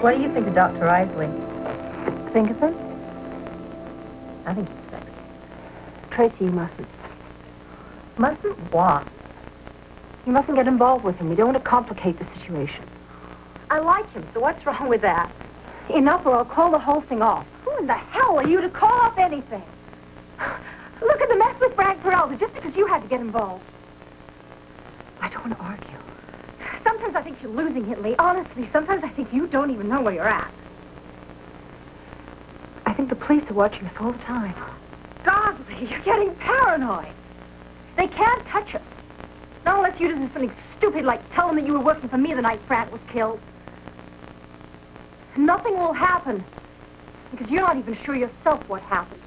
What do you think of Dr. Isley? Think of him? I think he's sexy. Tracy, you mustn't. Mustn't what? You mustn't get involved with him. You don't want to complicate the situation. I like him, so what's wrong with that? Enough or I'll call the whole thing off. Who in the hell are you to call off anything? Look at the mess with Frank Peralta, just because you had to get involved. I don't want to argue. Sometimes I think you're losing it, Lee. Honestly, sometimes I think you don't even know where you're at. I think the police are watching us all the time. God, Lee, you're getting paranoid. They can't touch us. Not unless you do something stupid like tell them that you were working for me the night Pratt was killed. Nothing will happen because you're not even sure yourself what happened.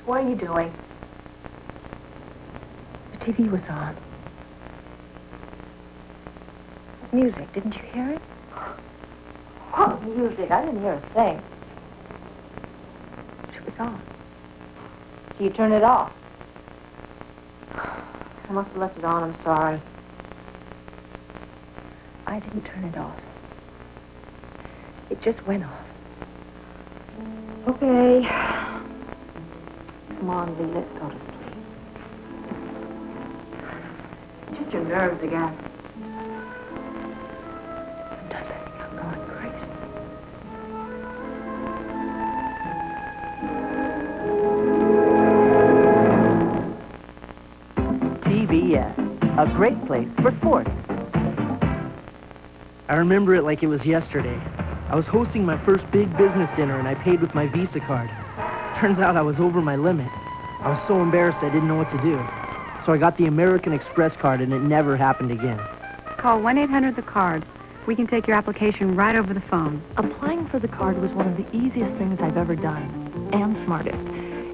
What are you doing? The TV was on. Music, didn't you hear it? What music? I didn't hear a thing. It was on. So you turned it off? I must have left it on. I'm sorry. I didn't turn it off. It just went off. Okay. Come on, Lee, let's go to sleep. Just your nerves again. Sometimes I think I'm going crazy. TBS, a great place for sports. I remember it like it was yesterday. I was hosting my first big business dinner and I paid with my Visa card. Turns out I was over my limit. I was so embarrassed I didn't know what to do. So I got the American Express card and it never happened again. Call 1-800-THE-CARD. We can take your application right over the phone. Applying for the card was one of the easiest things I've ever done, and smartest.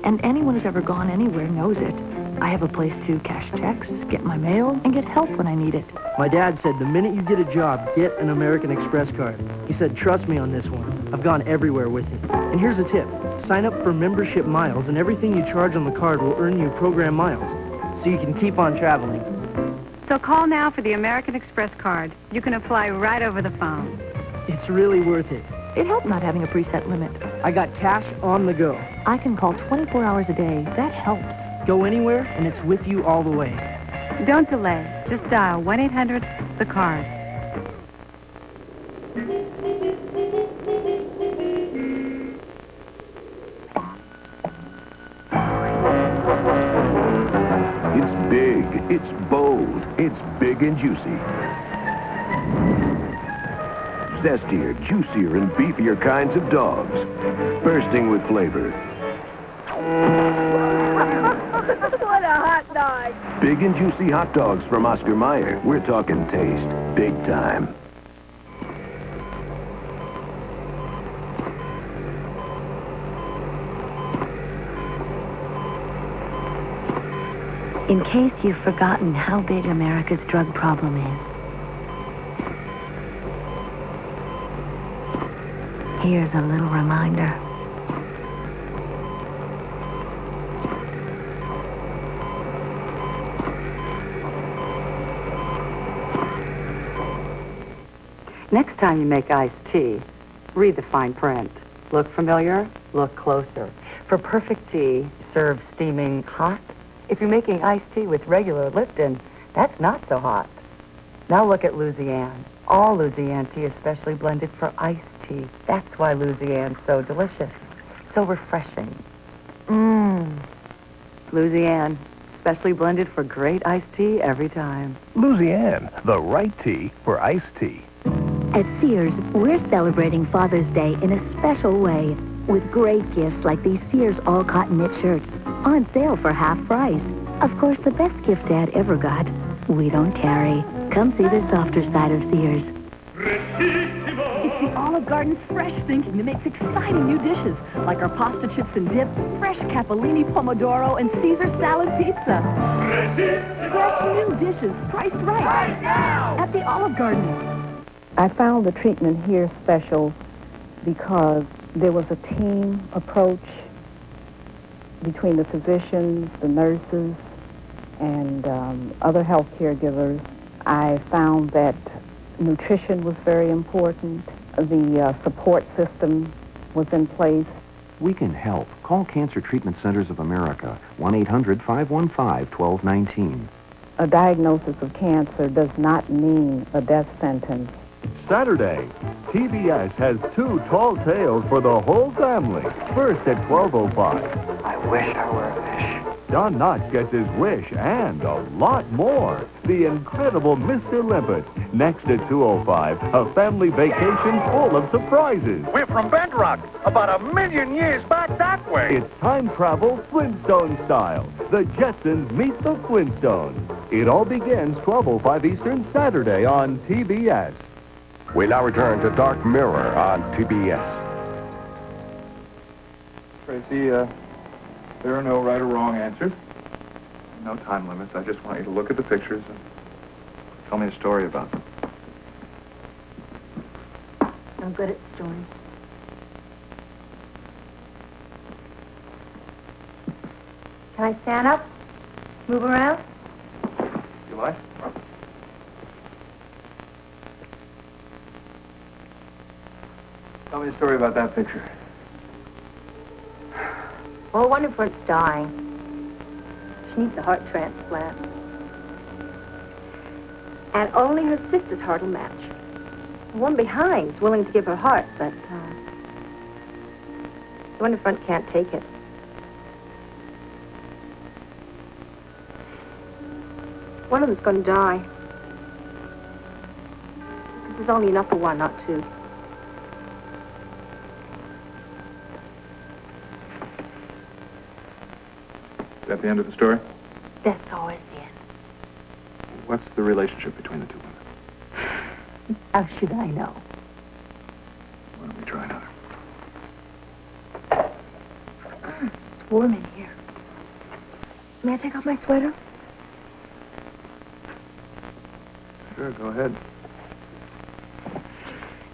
And anyone who's ever gone anywhere knows it. I have a place to cash checks, get my mail, and get help when I need it. My dad said the minute you get a job, get an American Express card. He said, trust me on this one. I've gone everywhere with it. And here's a tip. Sign up for membership miles, and everything you charge on the card will earn you program miles, so you can keep on traveling. So call now for the American Express card. You can apply right over the phone. It's really worth it. It helped not having a preset limit. I got cash on the go. I can call 24 hours a day. That helps. Go anywhere, and it's with you all the way. Don't delay. Just dial 1-800-THE-CARD. It's big, it's bold, it's big and juicy. zestier, juicier, and beefier kinds of dogs. Bursting with flavor. What a hot dog. Big and juicy hot dogs from Oscar Mayer. We're talking taste. Big time. In case you've forgotten how big America's drug problem is, here's a little reminder. Next time you make iced tea, read the fine print. Look familiar? Look closer. For perfect tea, serve steaming hot. If you're making iced tea with regular Lipton, that's not so hot. Now look at Louisiane. All Louisiane tea is specially blended for iced tea. That's why Louisiane's so delicious, so refreshing. Louisiane, specially blended for great iced tea every time. Louisiane, the right tea for iced tea. At Sears, we're celebrating Father's Day in a special way with great gifts like these Sears all-cotton knit shirts on sale for half price. Of course, the best gift Dad ever got, we don't carry. Come see the softer side of Sears. It's the Olive Garden fresh thinking that makes exciting new dishes, like our pasta chips and dip, fresh capellini pomodoro, and Caesar salad pizza. Fresh new dishes, priced right at the Olive Garden. I found the treatment here special because there was a team approach between the physicians, the nurses, and other health caregivers. I found that nutrition was very important. The support system was in place. We can help. Call Cancer Treatment Centers of America, 1-800-515-1219. A diagnosis of cancer does not mean a death sentence. Saturday, TBS has two tall tales for the whole family. First at 12:05. I wish I were a fish. Don Knotts gets his wish and a lot more. The Incredible Mr. Limpet. Next at 2:05, a family vacation full of surprises. We're from Bedrock, about 1,000,000 years back that way. It's time travel Flintstone style. The Jetsons meet the Flintstones. It all begins 12:05 Eastern Saturday on TBS. We now return to Dark Mirror on TBS. Tracy, there are no right or wrong answers. No time limits. I just want you to look at the pictures and tell me a story about them. I'm good at stories. Can I stand up? Move around? You like? Tell me a story about that picture. Well, one in front's dying. She needs a heart transplant. And only her sister's heart will match. The one behind's willing to give her heart, but the one in front can't take it. One of them's going to die. Because there's only enough for one, not two. Is that the end of the story? That's always the end. What's the relationship between the two women? How should I know? Why don't we try another? It's warm in here. May I take off my sweater? Sure, go ahead.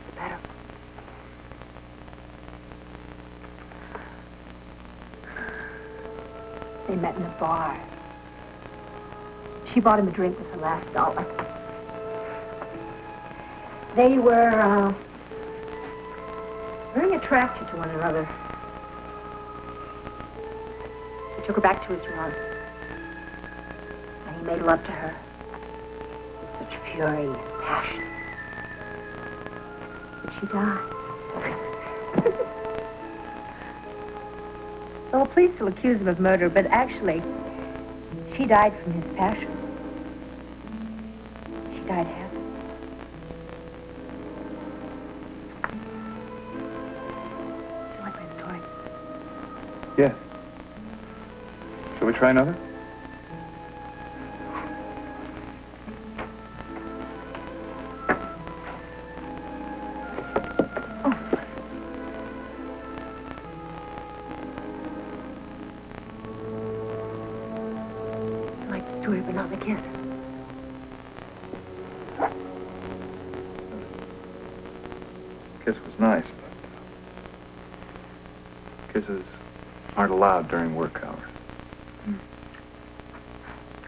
It's better. They met in a bar. She bought him a drink with her last dollar. They were very attracted to one another. He took her back to his room. And he made love to her with such fury and passion. But she died. Well, police will accuse him of murder, but actually, she died from his passion. She died happy. Yes. Shall we try another? I like the story, but not the kiss. Kiss was nice, but kisses aren't allowed during work hours.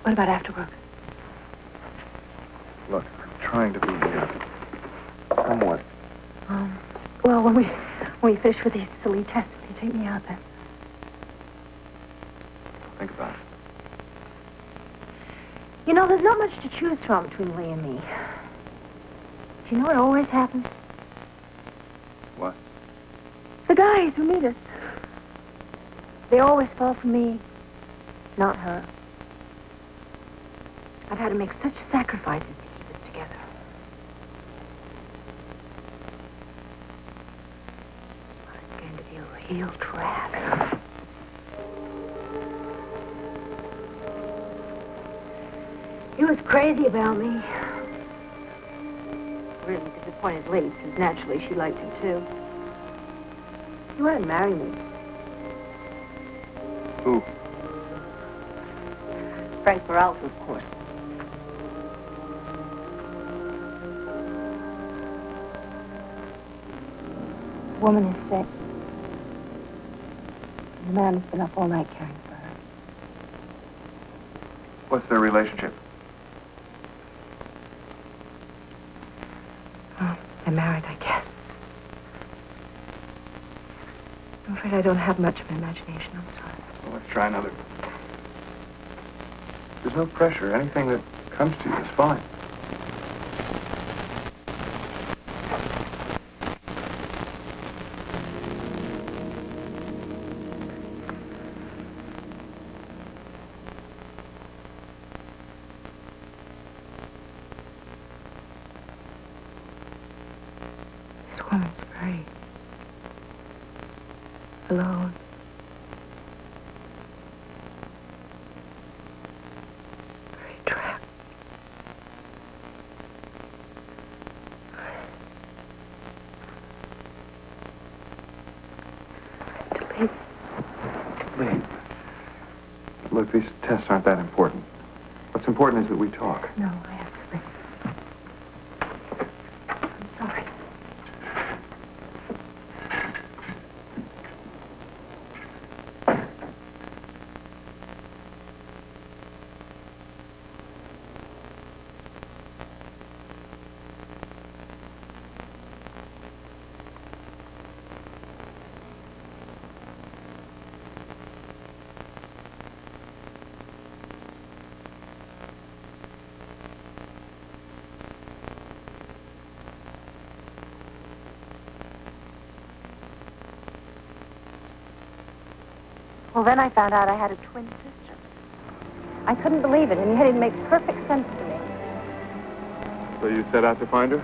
What about after work? Look, I'm trying to be somewhat. Well, when we finish with these silly tests, will you take me out then? Think about it. You know, there's not much to choose from between Lee and me. Do you know what always happens? What? The guys who meet us. They always fall for me, not her. I've had to make such sacrifices to keep us together. Well, it's going to be a real drag. He was crazy about me. Really disappointed Lee, because naturally she liked him too. He wanted to marry me. Who? Frank Peralta, of course. The woman is sick. The man has been up all night caring for her. What's their relationship? Oh, they're married, I guess. I'm afraid I don't have much of an imagination. I'm sorry. Well, let's try another. There's no pressure. Anything that comes to you is fine. This woman's very alone. Very trapped. To leave. Lee. Look, these tests aren't that important. What's important is that we talk. No, I have to leave. I'm sorry. Well, then I found out I had a twin sister. I couldn't believe it, and yet it made perfect sense to me. So you set out to find her?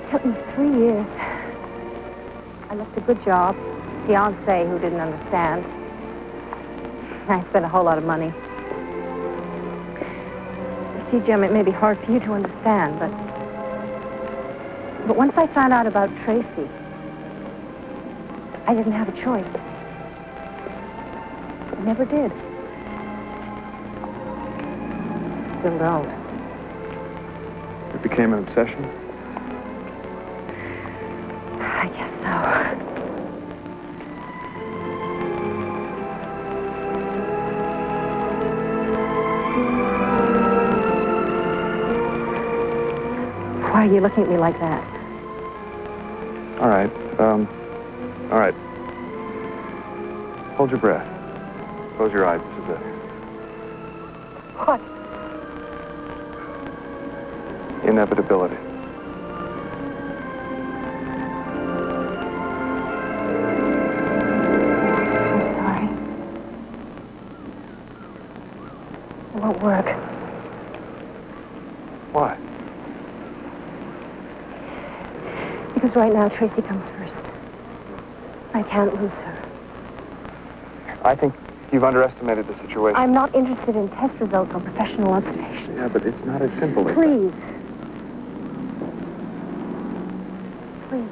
It took me 3 years. I left a good job, fiancé who didn't understand. I spent a whole lot of money. You see, Jim, it may be hard for you to understand, but once I found out about Tracy, I didn't have a choice. I never did. Still don't. It became an obsession? I guess so. Why are you looking at me like that? All right. All right. Hold your breath. Close your eyes. This is it. What? Inevitability. I'm sorry. It won't work. Why? Because right now, Tracy comes first. I can't lose her. I think you've underestimated the situation. I'm not interested in test results or professional observations. Yeah, but it's not as simple as Please. Please.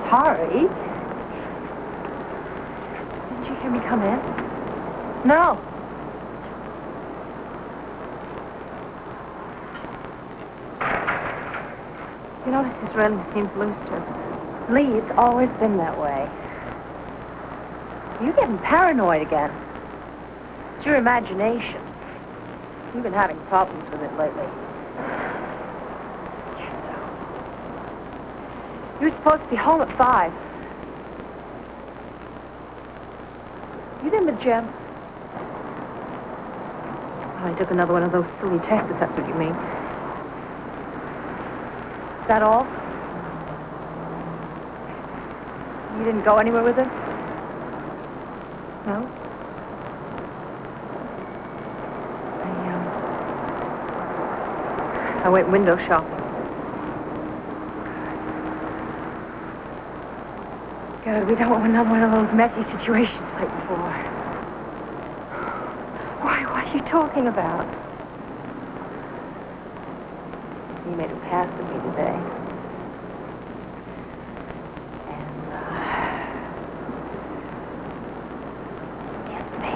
Sorry. Didn't you hear me come in? No. You notice this railing seems looser. Lee, it's always been that way. You're getting paranoid again. It's your imagination. You've been having problems with it lately. Guess so. You were supposed to be home at 5. You didn't the gym. I took another one of those silly tests, if that's what you mean. Is that all? You didn't go anywhere with it? No? I went window shopping. God, we don't want another one of those messy situations like before. Why, what are you talking about? You made a pass of me today. Kiss me.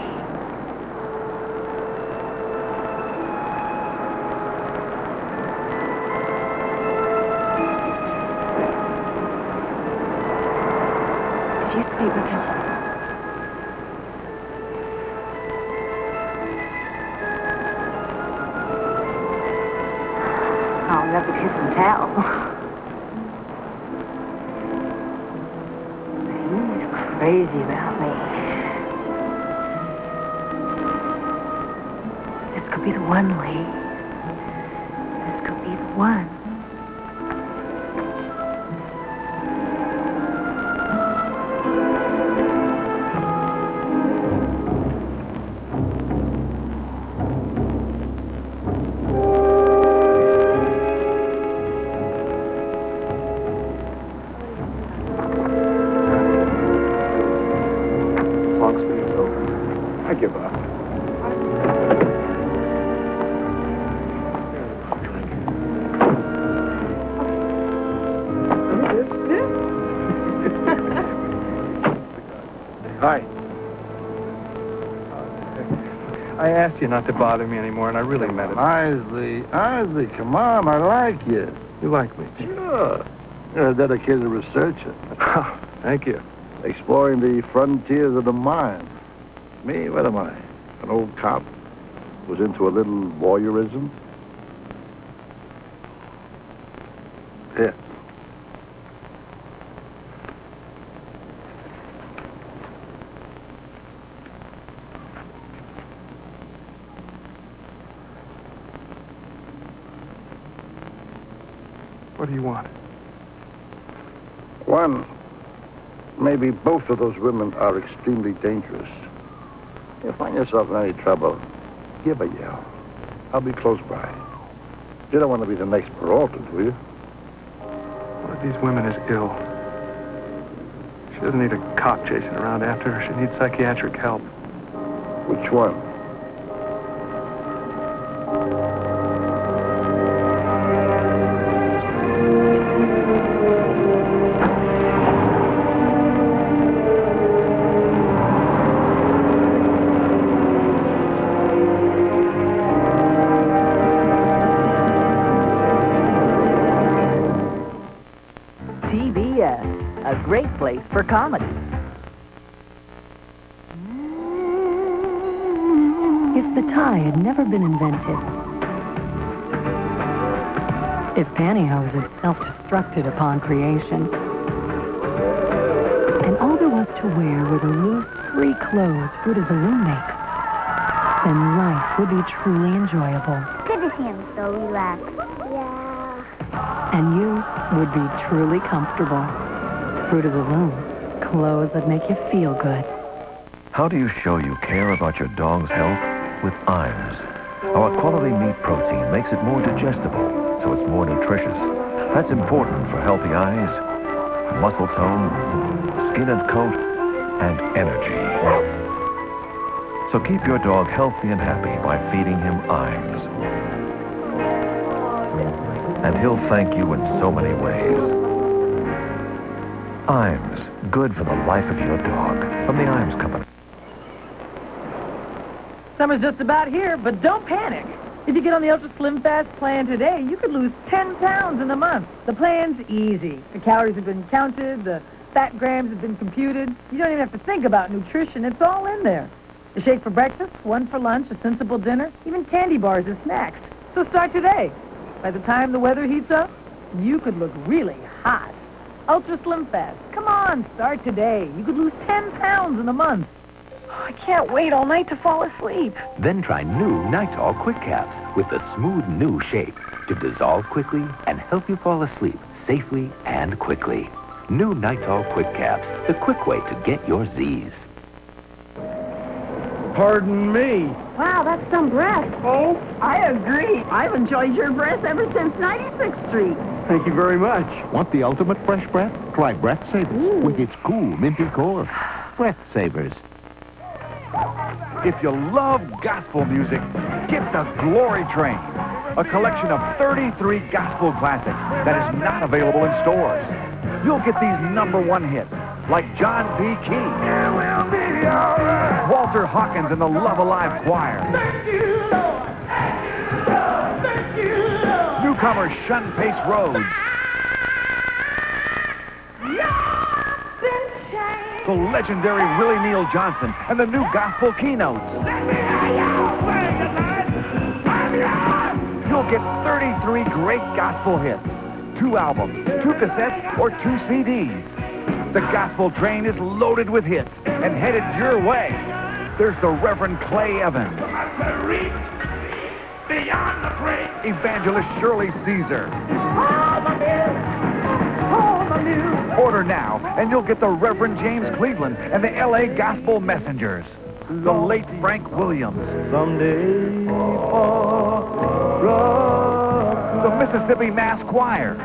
Did you sleep with him? I'll never kiss and tell. He's crazy about me. This could be the one, Lee. This could be the one. I give up. Hi. I asked you not to bother me anymore, and I really meant it. Isley, come on, I like you. You like me? Sure. You're a dedicated researcher. Thank you. Exploring the frontiers of the mind. Me, what am I? An old cop who's into a little voyeurism? Here. What do you want? One, maybe both of those women are extremely dangerous. If you find yourself in any trouble, give a yell. I'll be close by. You don't want to be the next Peralta, do you? One of these women is ill. She doesn't need a cop chasing around after her. She needs psychiatric help. Which one? place for comedy. If the tie had never been invented, if pantyhose had self-destructed upon creation, and all there was to wear were the loose, free clothes Fruit of the Loom makes, then life would be truly enjoyable. Good to see him so relaxed. Yeah. And you would be truly comfortable. Fruit of the Loom. Clothes that make you feel good. How do you show you care about your dog's health? With Iams. Our quality meat protein makes it more digestible, so it's more nutritious. That's important for healthy eyes, muscle tone, skin and coat, and energy. So keep your dog healthy and happy by feeding him Iams. And he'll thank you in so many ways. Iams, good for the life of your dog. From the Iams Company. Summer's just about here, but don't panic. If you get on the Ultra Slim Fast plan today, you could lose 10 pounds in a month. The plan's easy. The calories have been counted, the fat grams have been computed. You don't even have to think about nutrition. It's all in there. A shake for breakfast, one for lunch, a sensible dinner, even candy bars and snacks. So start today. By the time the weather heats up, you could look really hot. Ultra Slim Fast. Come on, start today. You could lose 10 pounds in a month. I can't wait all night to fall asleep. Then try new Nitol Quick Caps with the smooth new shape to dissolve quickly and help you fall asleep safely and quickly. New Nitol Quick Caps, the quick way to get your Z's. Pardon me. Wow, that's some breath. Oh, I agree. I've enjoyed your breath ever since 96th Street. Thank you very much. Want the ultimate fresh breath? Try Breath Savers with its cool, minty core. Breath Savers. If you love gospel music, get the Glory Train, a collection of 33 gospel classics that is not available in stores. You'll get these #1 hits, like John P. Key, It Will Be All Right, Walter Hawkins and the Love Alive Choir, Thank you, Lord. Thank you, Lord. Thank you, Lord. Newcomer Shun Pace Rhodes, the legendary Willie Neal Johnson, and the new gospel keynotes. You'll get 33 great gospel hits, 2 albums, 2 cassettes, or 2 CDs. The gospel train is loaded with hits and headed your way. There's the Reverend Clay Evans, Evangelist Shirley Caesar. Order now, and you'll get the Reverend James Cleveland and the L.A. Gospel Messengers. The late Frank Williams. Someday, The Mississippi Mass Choir.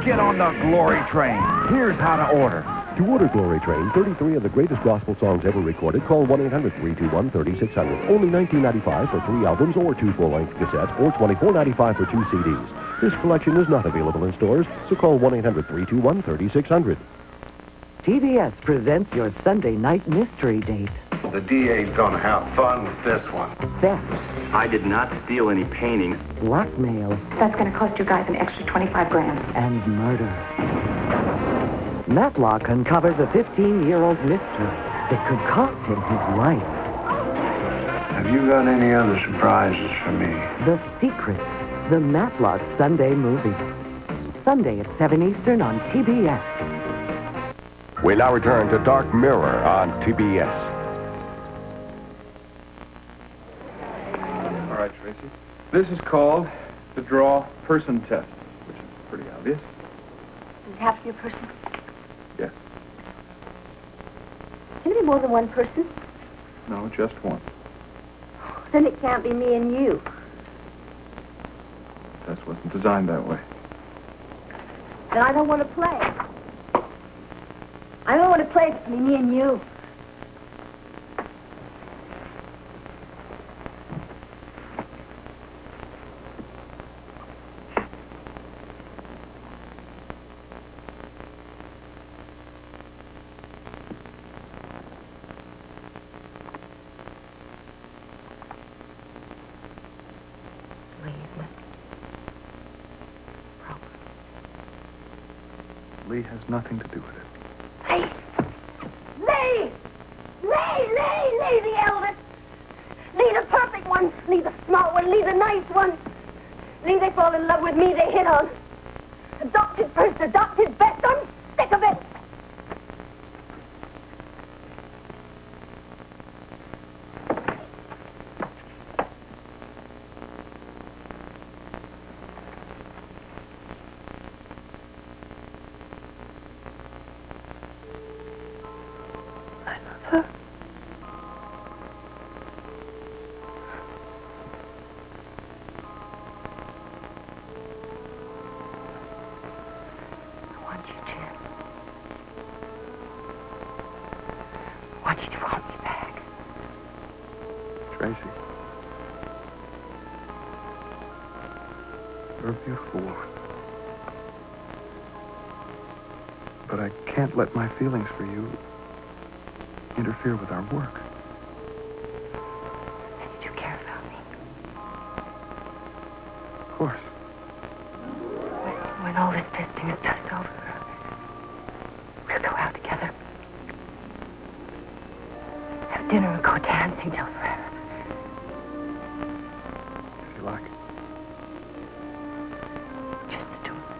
Get on the Glory Train. Here's how to order. To order Glory Train, 33 of the greatest gospel songs ever recorded, call 1-800-321-3600. Only $19.95 for 3 albums or 2 full-length cassettes, or $24.95 for 2 CDs. This collection is not available in stores, so call 1-800-321-3600. TBS presents your Sunday night mystery date. The DA's gonna have fun with this one. Theft, I did not steal any paintings. blackmail, That's going to cost you guys an extra 25 grand. and murder. Matlock uncovers a 15-year-old mystery that could cost him his life. Have you got any other surprises for me? The Secret, the Matlock Sunday movie. Sunday at 7 Eastern on TBS. We now return to Dark Mirror on TBS. All right, Tracy. This is called the Draw Person Test, which is pretty obvious. Does it have to be a person? Yes. Can it be more than one person? No, just one. Then it can't be me and you. Test wasn't designed that way. Then I don't want to play. I don't want to play. It's me and you. Lee has nothing to do with it. Lee! Lee! Lee, the eldest. Lee, the perfect one. Lee, the smart one. Lee, the nice one. Lee, they fall in love with me, they hit on. Adopted first, adopted best. I'm sick of it. I want you to want me back. Tracy. You're a beautiful woman. But I can't let my feelings for you interfere with our work. And you do care about me. Of course. When all this testing stuff's over, we'll go out together. Have dinner and go dancing till forever. If you like. Just the two of us.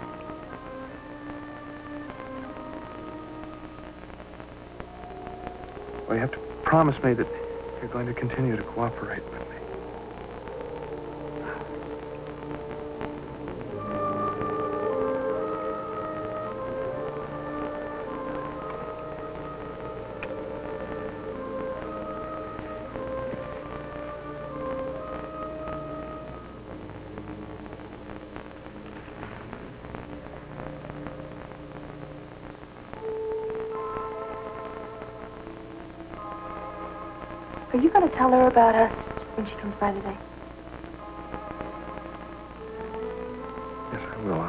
Well, you have to promise me that you're going to continue to cooperate with me. Are you going to tell her about us when she comes by today? Yes, I will.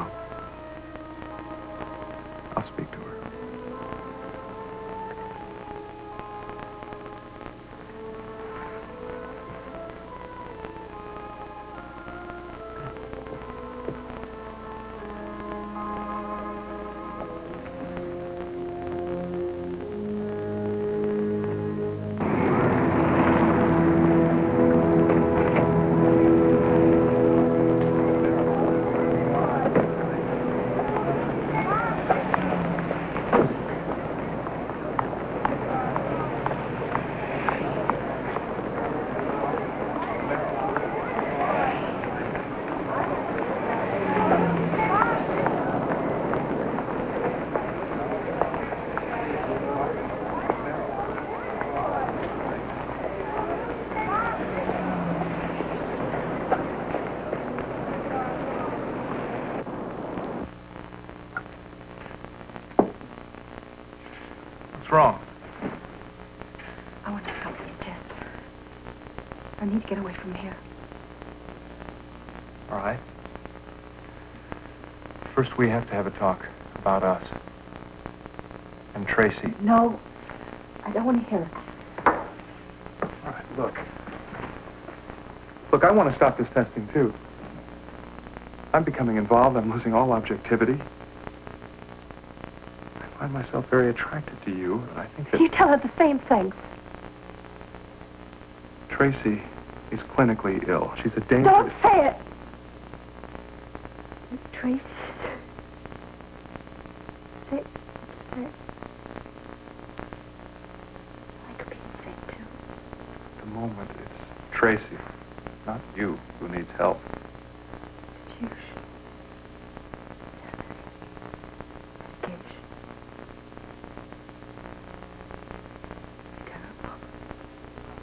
I'll speak to her. What's wrong? I want to stop these tests. I need to get away from here. All right. First, we have to have a talk about us. And Tracy. No, I don't want to hear it. All right, look. Look, I want to stop this testing, too. I'm becoming involved. I'm losing all objectivity. I find myself very attracted to you, and I think that You tell her the same things. Tracy is clinically ill. She's a danger. Don't say it. Tracy's sick. Sick. I could be sick, too. At the moment, it's Tracy, not you, who needs help. You If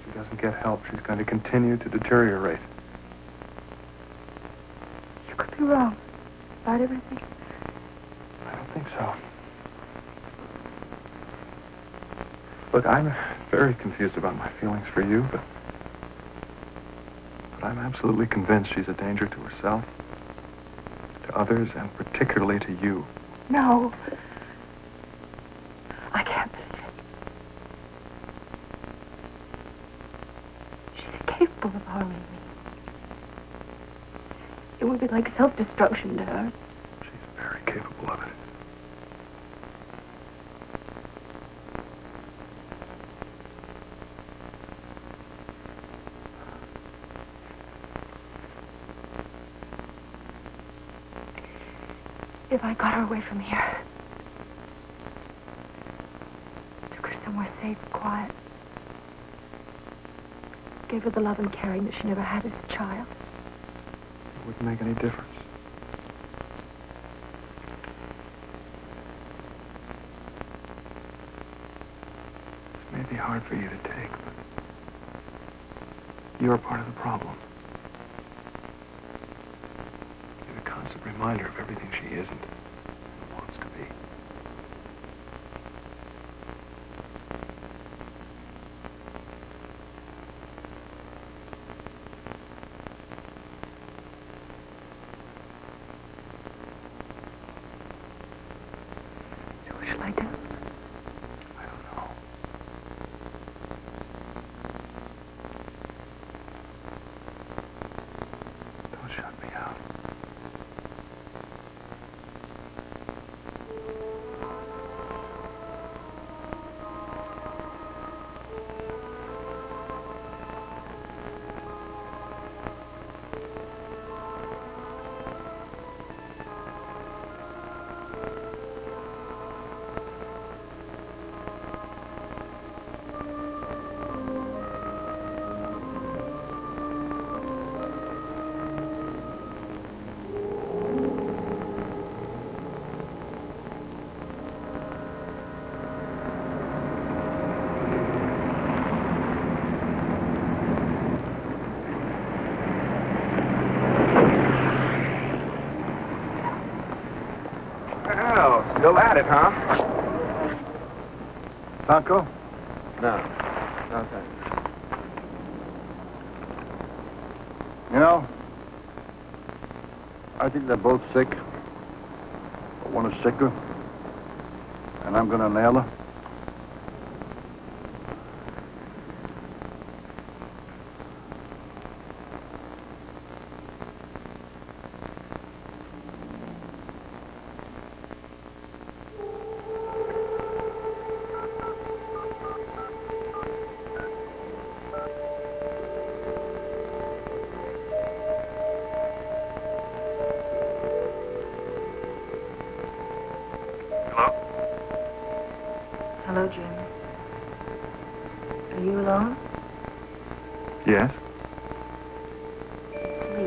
she doesn't get help, she's going to continue to deteriorate. You could be wrong about everything. I don't think so. Look, I'm very confused about my feelings for you, but I'm absolutely convinced she's a danger to herself, to others, and particularly to you. No. I can't believe it. She's capable of harming me. It would be like self-destruction to her. She's very capable of it. if I got her away from here. Took her somewhere safe and quiet. Gave her the love and caring that she never had as a child. It wouldn't make any difference. This may be hard for you to take, but you're part of the problem. You're a constant reminder of everything she isn't and wants to be. So what shall I do? I don't know. Don't shut me out. Well, still at it, huh? Taco? No. No, thanks. You know, I think they're both sick. But one is sicker. And I'm gonna nail her. Hello, Jim. Are you alone? Yes? It's me.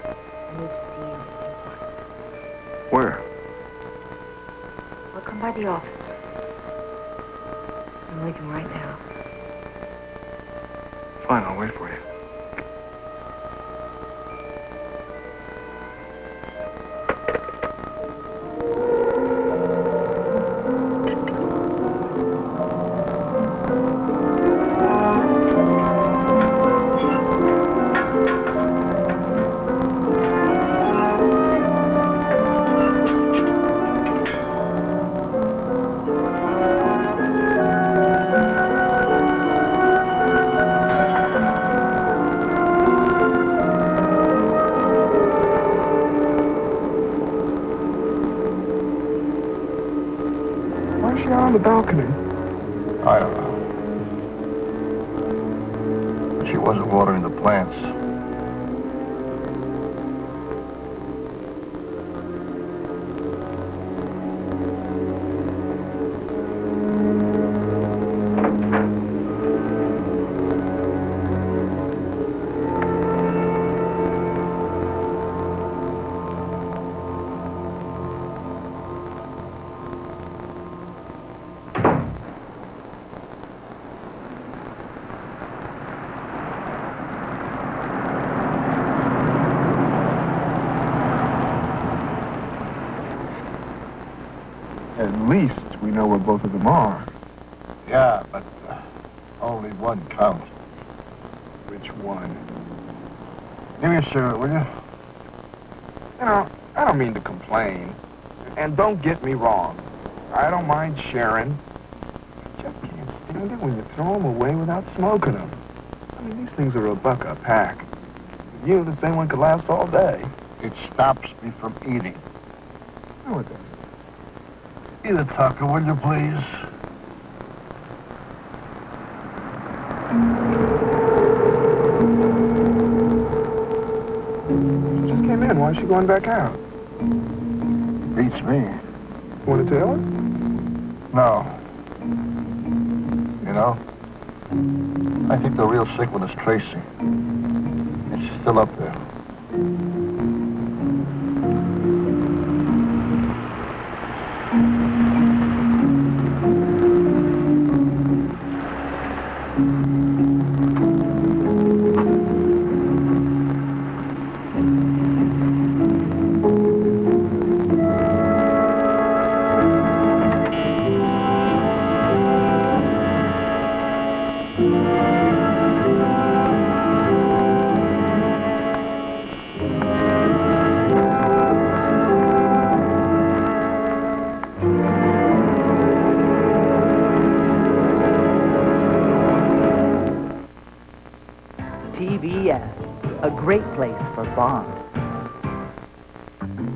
I need to see you. It's important. Where? Well, come by the office. I'm leaving right now. Fine, I'll wait for you. Why is she on the balcony? I don't know. But she wasn't watering the plants. At least we know where both of them are. Yeah, but only one counts. Which one? Give me a cigarette, will you? You know, I don't mean to complain. And don't get me wrong. I don't mind sharing. I just can't stand it when you throw them away without smoking them. I mean, these things are $1 a pack. You, the same one could last all day. It stops me from eating. No, it doesn't. Eat a taco, will you, please? You just came in. Why Why is she going back out? Beats me. Want to tell her? No. You know, I think the real sick one is Tracy. And she's still up there. TBS, a great place for bonds.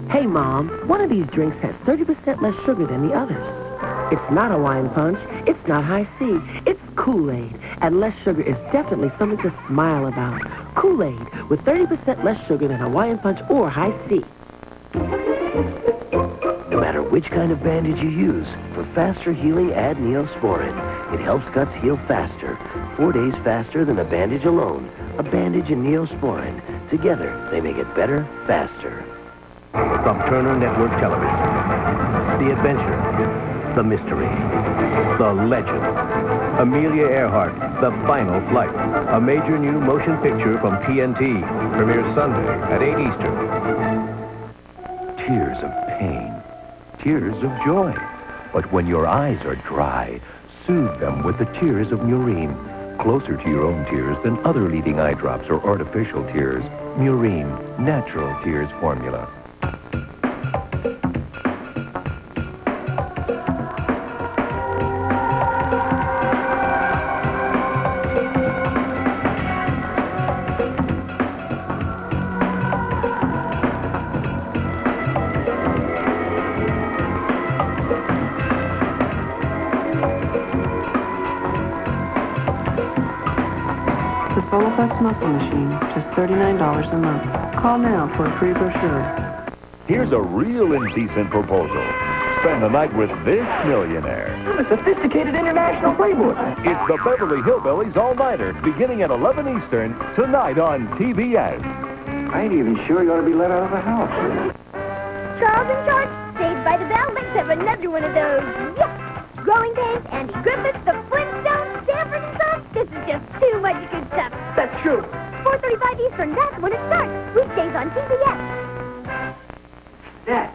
Hey, Mom, one of these drinks has 30% less sugar than the others. It's not Hawaiian Punch. It's not High C. It's Kool-Aid. And less sugar is definitely something to smile about. Kool-Aid with 30% less sugar than Hawaiian Punch or High C. No matter which kind of bandage you use, for faster healing, add Neosporin. It helps guts heal faster, 4 days faster than a bandage alone. A bandage and Neosporin. Together, they make it better, faster. From Turner Network Television, the adventure, the mystery, the legend. Amelia Earhart, The Final Flight, a major new motion picture from TNT, premieres Sunday at 8 Eastern. Tears of pain, tears of joy. But when your eyes are dry, soothe them with the tears of Murine. Closer to your own tears than other leading eye drops or artificial tears. Murine, natural tears formula. The Soloflex Muscle Machine, just $39 a month. Call now for a free brochure. Here's a real indecent proposal. Spend the night with this millionaire. I'm a sophisticated international playboy. It's the Beverly Hillbillies All-Nighter, beginning at 11 Eastern, tonight on TBS. I ain't even sure you ought to be let out of the house. Charles and George, Saved by the Bell, let's have another one of those. Yes! Growing Pains, Andy Griffith, the Flintstones, Sanford and Son. This is just too much good stuff. That's true. 4:35 Eastern, that's when it starts. Weekdays on TBS. Dad,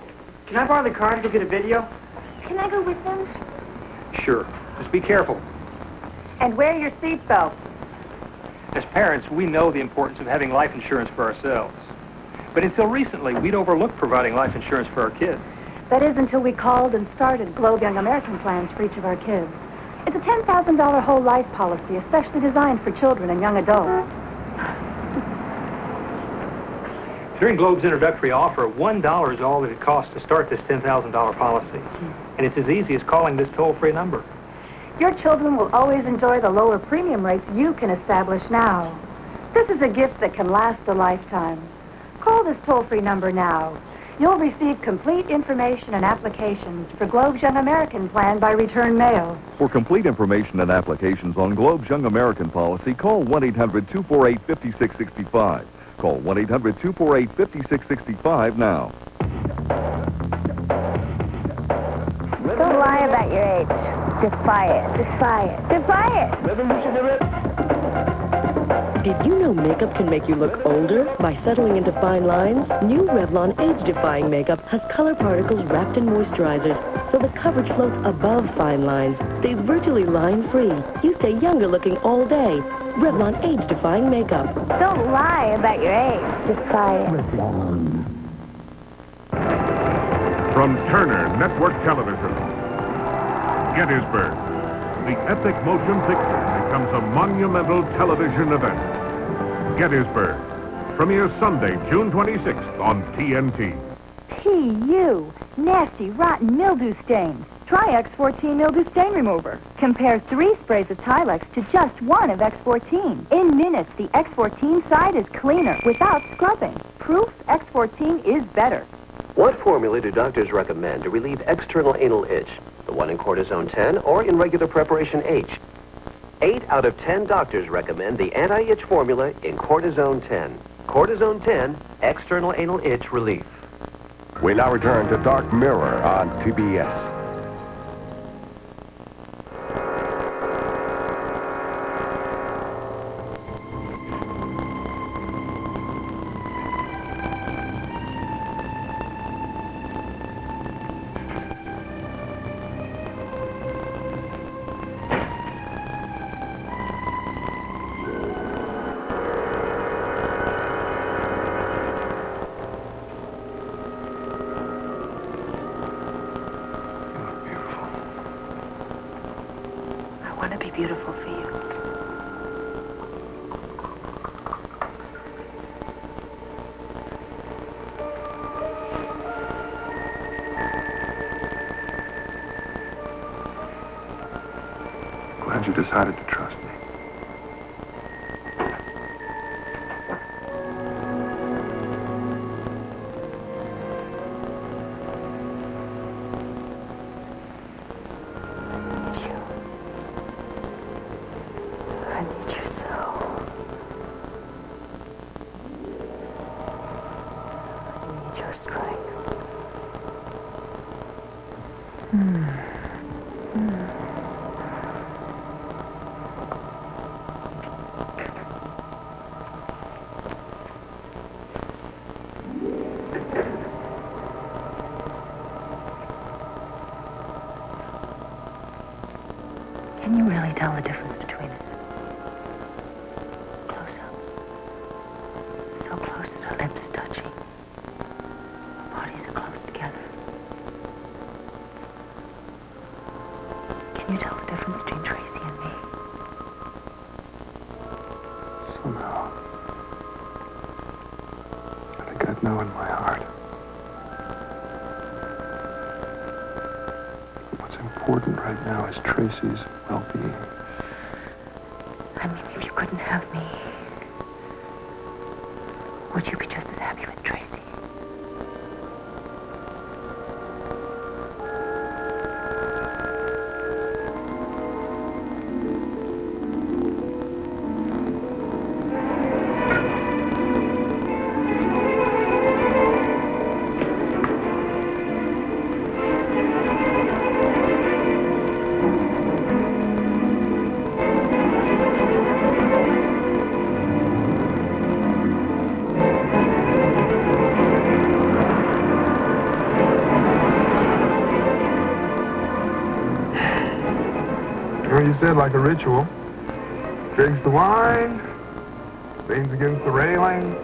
can I borrow the car to go get a video? Can I go with them? Sure. Just be careful. And wear your seatbelt. As parents, we know the importance of having life insurance for ourselves. But until recently, we'd overlooked providing life insurance for our kids. That is until we called and started Globe Young American plans for each of our kids. It's a $10,000 whole life policy, especially designed for children and young adults. During Globe's introductory offer, $1 is all that it costs to start this $10,000 policy. And it's as easy as calling this toll-free number. Your children will always enjoy the lower premium rates you can establish now. This is a gift that can last a lifetime. Call this toll-free number now. You'll receive complete information and applications for Globe's Young American plan by return mail. For complete information and applications on Globe's Young American policy, call 1-800-248-5665. Call 1-800-248-5665 now. Don't lie about your age. Defy it. Defy it. Defy it. Did you know makeup can make you look older by settling into fine lines? New Revlon age-defying makeup has color particles wrapped in moisturizers, so the coverage floats above fine lines, stays virtually line-free. You stay younger looking all day. Revlon age-defying makeup. Don't lie about your age. Defy it. From Turner Network Television, Gettysburg, the epic motion picture becomes a monumental television event. Gettysburg, premieres Sunday, June 26th on TNT. P.U. Nasty, rotten mildew stains. Try X14 Mildew Stain Remover. Compare 3 sprays of Tilex to just 1 of X14. In minutes, the X14 side is cleaner without scrubbing. Proof X14 is better. What formula do doctors recommend to relieve external anal itch? The one in Cortisone 10 or in regular preparation H? 8 out of 10 doctors recommend the anti-itch formula in Cortisone 10. Cortisone 10, external anal itch relief. We now return to Dark Mirror on TBS. I want to be beautiful for you. Glad you decided to trust me. I need you so. I need your strength. Can you really tell the difference between us? Close up. So close that our lips are touching. Our bodies are close together. Can you tell the difference between Tracy and me? Somehow, I think I'd know in my heart. What's important right now is Tracy's well-being. I mean, if you couldn't have me, would you be just as happy with Tracy? Well, you said like a ritual. Drinks the wine, leans against the railing.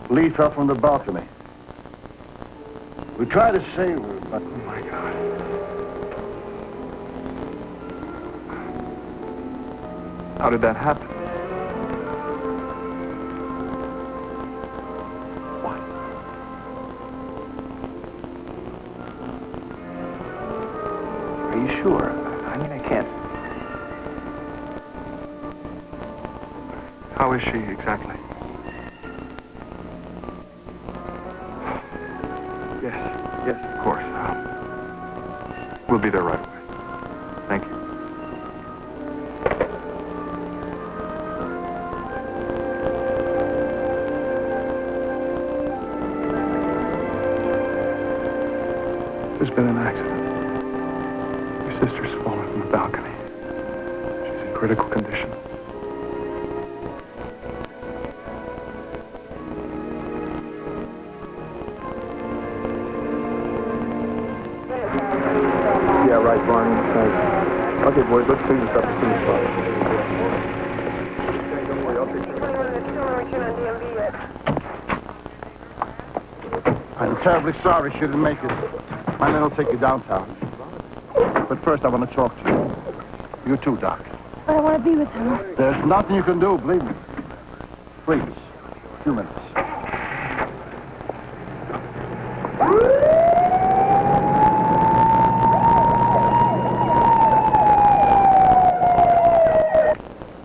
Lee fell from the balcony. We tried to save her, but... Oh, my God. How did that happen? What? Are you sure? I mean, I can't... How is she exactly? Yes, of course. We'll be there right away. Thank you. There's been an accident. Your sister's fallen from the balcony. She's in critical condition. Yeah, right, Barney. Thanks. Okay, boys, let's clean this up as soon as possible. Don't worry, I'll take care of it. I'm terribly sorry she didn't make it. My men will take you downtown. But first, I want to talk to you. You too, Doc. But I want to be with her. There's nothing you can do, believe me. Please, a few minutes.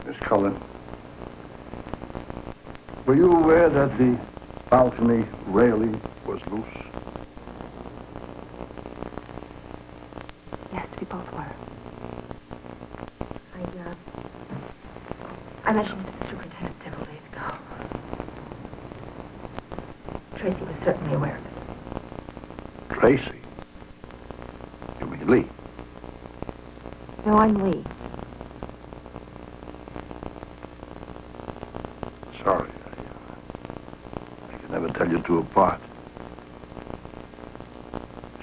Miss Cullen, were you aware that the balcony railing was loose? Yes, we both were. I mentioned it to the superintendent several days ago. Tracy was certainly aware of it. Tracy? You mean Lee? No, I'm Lee. Sorry. I can never tell you two apart.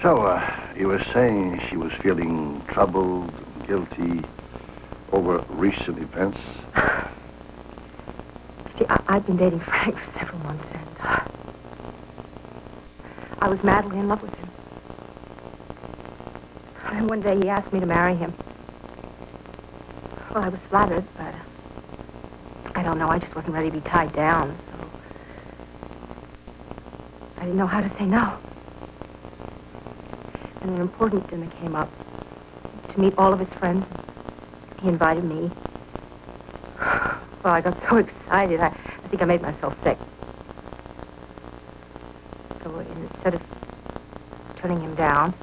So, you were saying she was feeling troubled and guilty over recent events? See, I'd been dating Frank for several months, and I was madly in love with him. And one day he asked me to marry him. Well, I was flattered, but I don't know, I just wasn't ready to be tied down, so I didn't know how to say no. And an important dinner came up to meet all of his friends. He invited me. Well, I got so excited, I think I made myself sick. So instead of turning him down,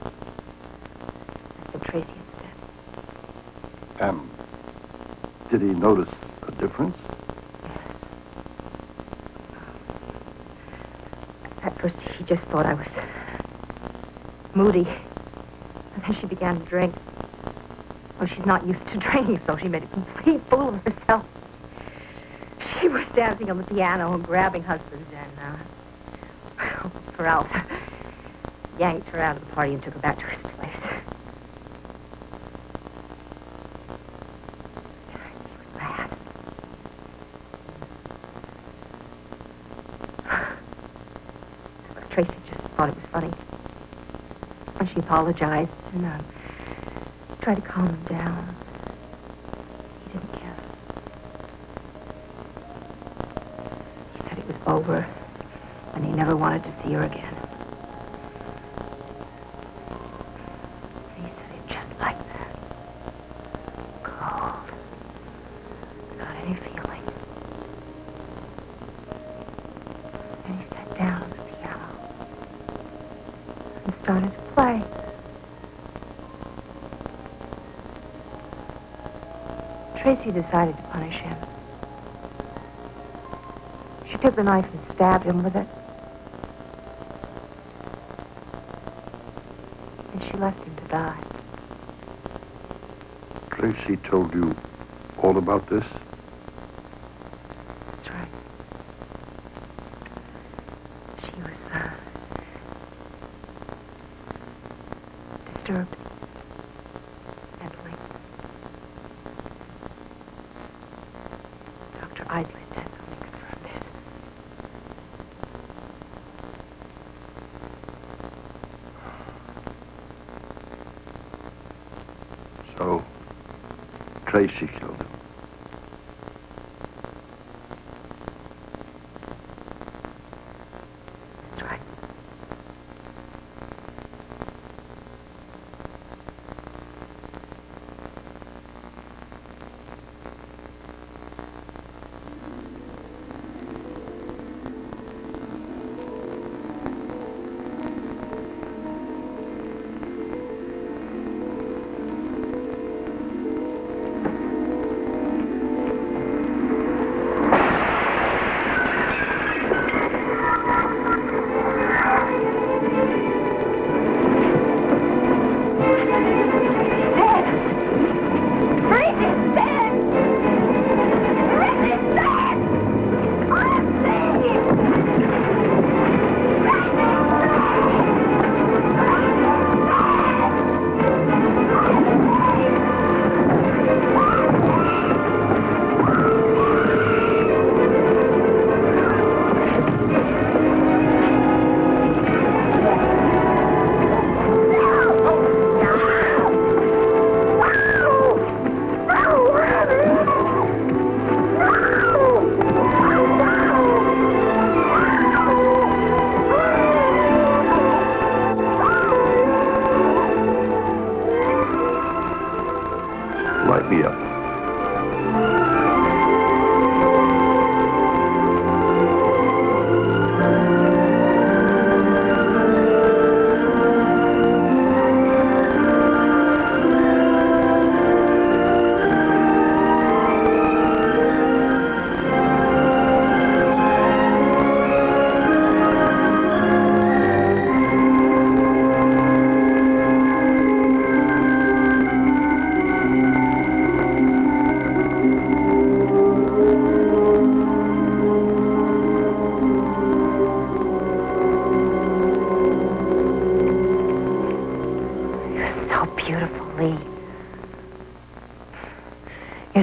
I said Tracy instead. Did he notice a difference? Yes. At first, he just thought I was moody. And then she began to drink. Well, she's not used to drinking, so she made a complete fool of herself. She was dancing on the piano and grabbing husbands, and, Peralta yanked her out of the party and took her back to his place. He was mad. Tracy just thought it was funny. And she apologized and, tried to calm him down. He didn't care. He said it was over, and he never wanted to see her again. And he said it just like that. Cold. Without any feeling. And he sat down at the piano and started to play. Tracy decided to punish him. She took the knife and stabbed him with it. And she left him to die. Tracy told you all about this? That's right. She was, disturbed. Mentally. Dr. Isley's death only confirmed this. So, Tracy killed him. That's right.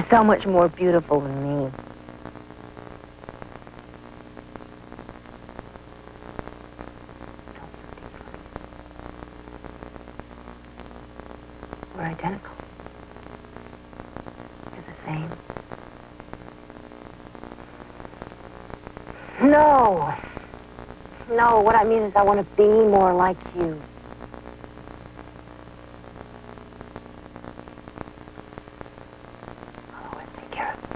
so much more beautiful than me. We're identical. You're the same. No. No, what I mean is I want to be more like you. I'll always take care of you.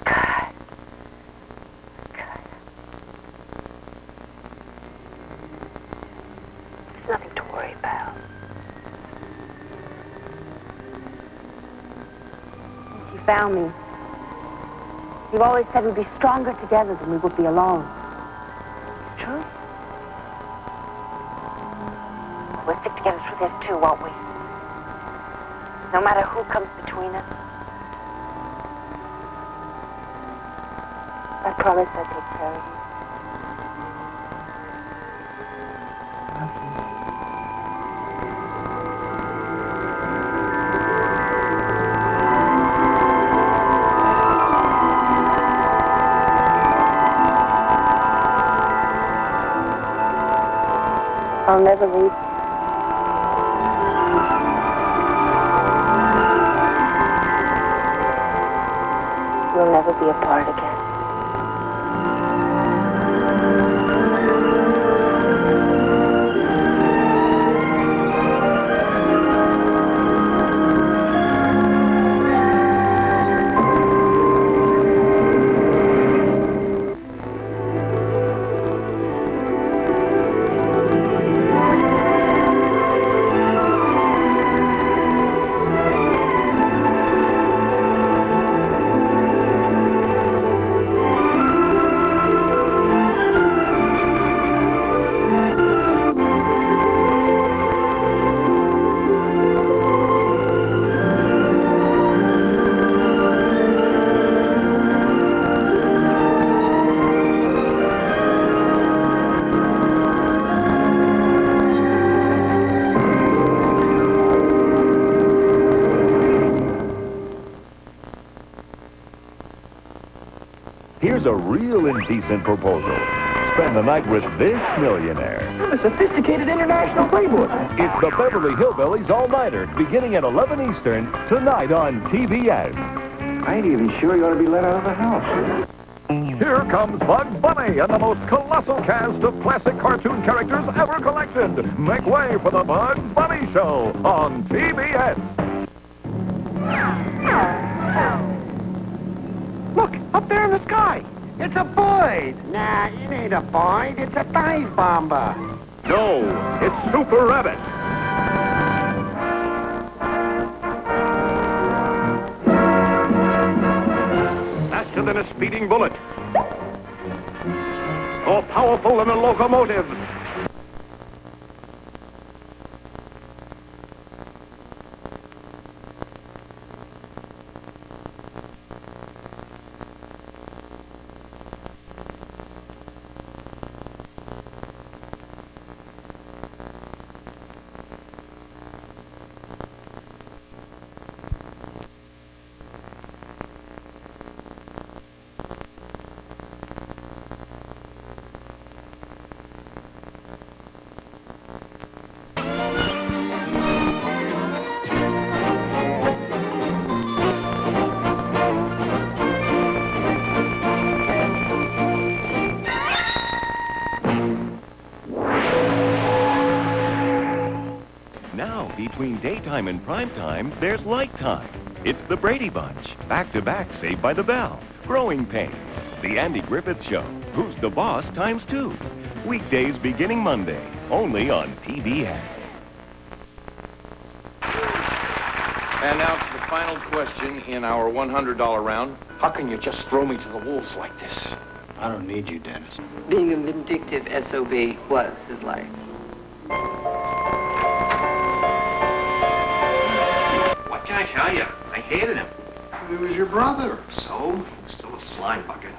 God. God. There's nothing to worry about. Since you found me, you've always said we'd be stronger together than we would be alone. It's true. We'll stick together through this too, won't we? No matter who comes between us. I promise I'll take care of you. I'll never leave. We'll never be apart again. Here's a real indecent proposal. Spend the night with this millionaire. I'm a sophisticated international playboy. It's the Beverly Hillbillies All-Nighter, beginning at 11 Eastern, tonight on TBS. I ain't even sure you ought to be let out of the house. Here comes Bugs Bunny and the most colossal cast of classic cartoon characters ever collected. Make way for the Bugs Bunny Show on TBS. Look, up there in the sky. It's a bird. Nah, it ain't a bird. It's a dive bomber. No, it's Super Rabbit. Faster than a speeding bullet. More powerful than a locomotive. Between daytime and prime time, there's light time. It's the Brady Bunch. Back-to-back Saved by the Bell. Growing Pains. The Andy Griffith Show. Who's the Boss ×2. Weekdays beginning Monday. Only on TBS. And now to the final question in our $100 round. How can you just throw me to the wolves like this? I don't need you, Dennis. Being a vindictive SOB was his life. What can I tell you? I hated him. He was your brother. So? He was still a slime bucket.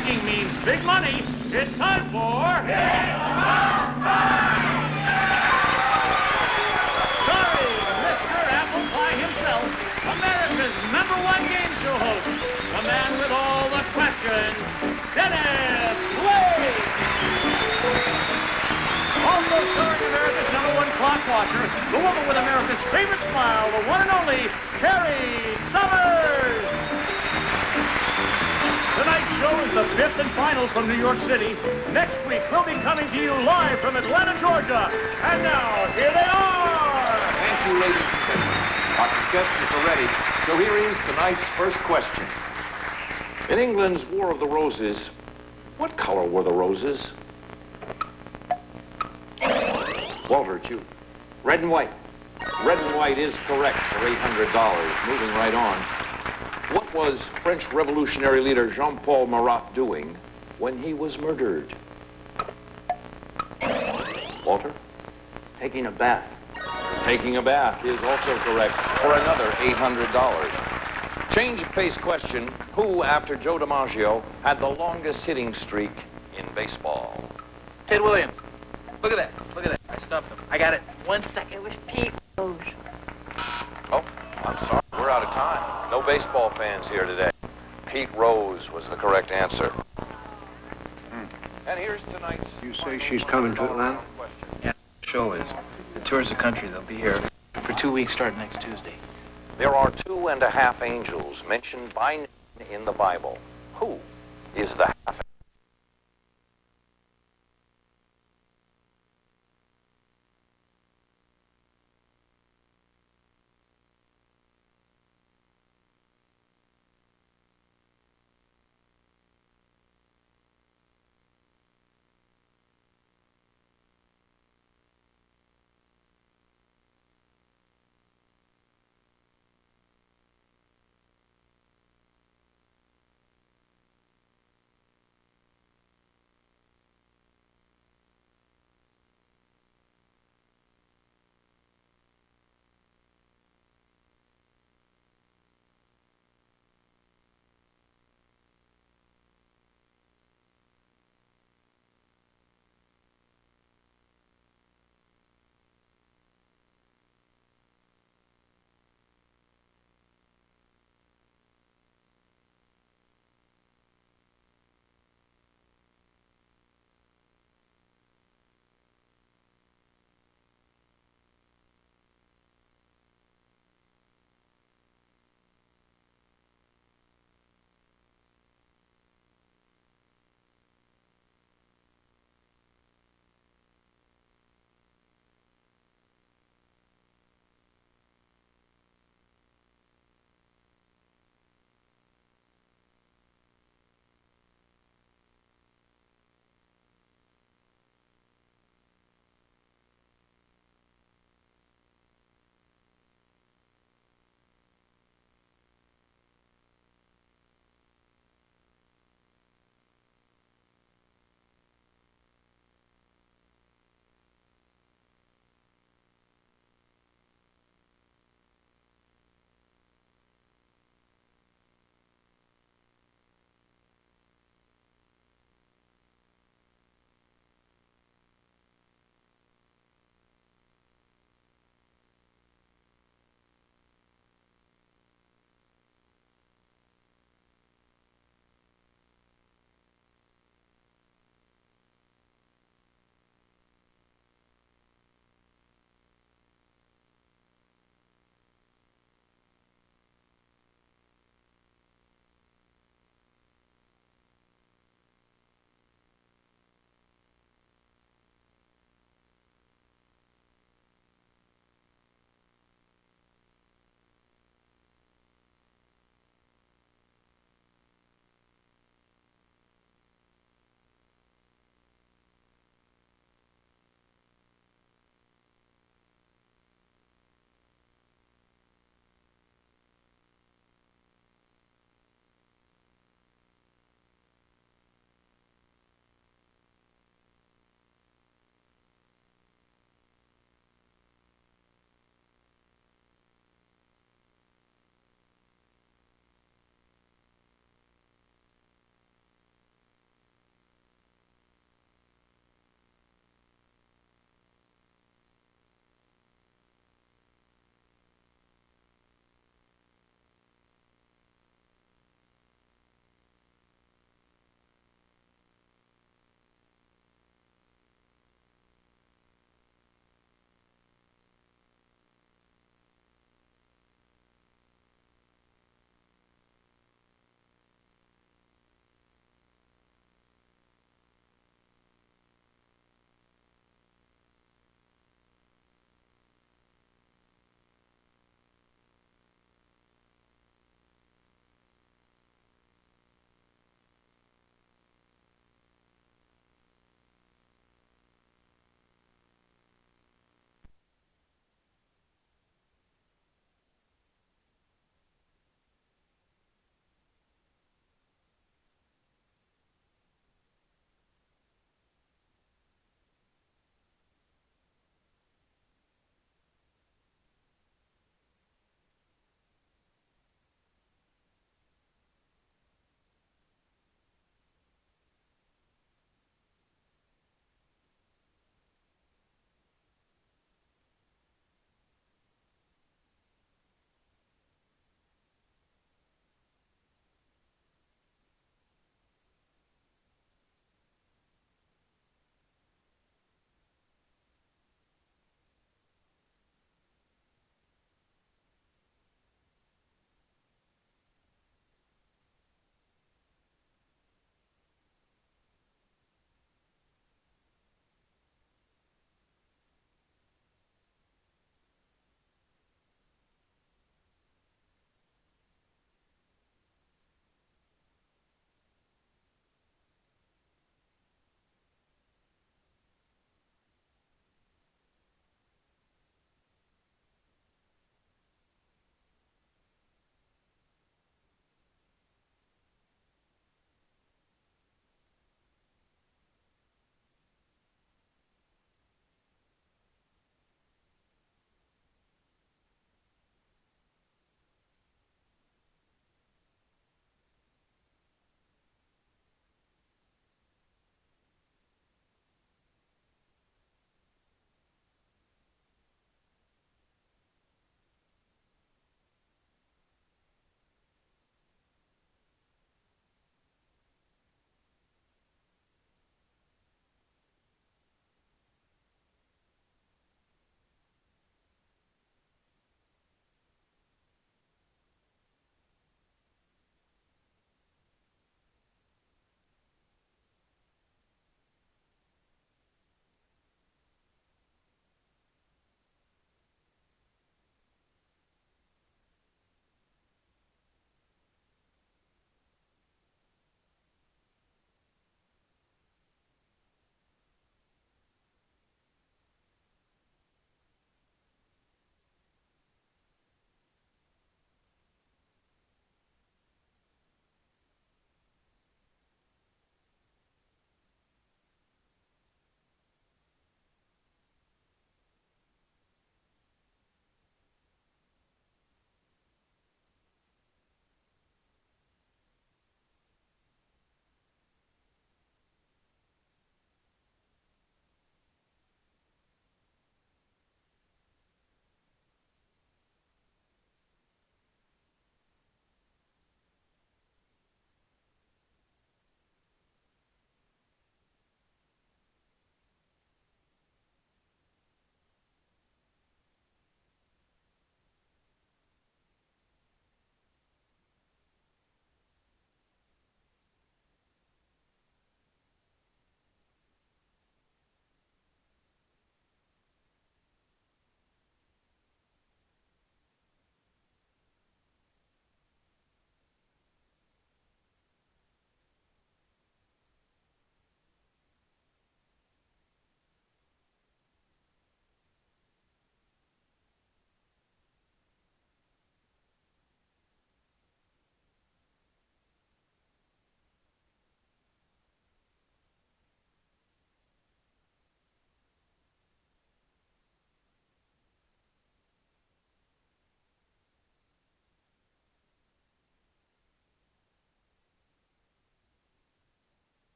ranking means big money. It's time for... Starring Mr. Apple Pie himself, America's #1 game show host, the man with all the questions, Dennis Blake. Also starring America's #1 clock watcher, the woman with America's favorite smile, the one and only Carrie Summers. Tonight's show is the 5th and final from New York City. Next week, we'll be coming to you live from Atlanta, Georgia. And now, here they are! Thank you, ladies and gentlemen. Our contestants are ready, so here is tonight's first question. In England's War of the Roses, what color were the roses? Walter, it's you. Red and white. Red and white is correct for $800. Moving right on. What was French revolutionary leader Jean-Paul Marat doing when he was murdered? Walter? Taking a bath. Taking a bath is also correct for another $800. Change of pace question. Who, after Joe DiMaggio, had the longest hitting streak in baseball? Ted Williams. Look at that. Look at that. I stumped him. I got it. 1 second. It was Pete Rose. Oh, I'm sorry. We're out of time. No baseball fans here today. Pete Rose was the correct answer. And here's tonight's... You say she's coming to Atlanta? Yeah, the show is. The tour's the country. They'll be here for 2 weeks starting next Tuesday. There are 2.5 angels mentioned by name in the Bible. Who is the half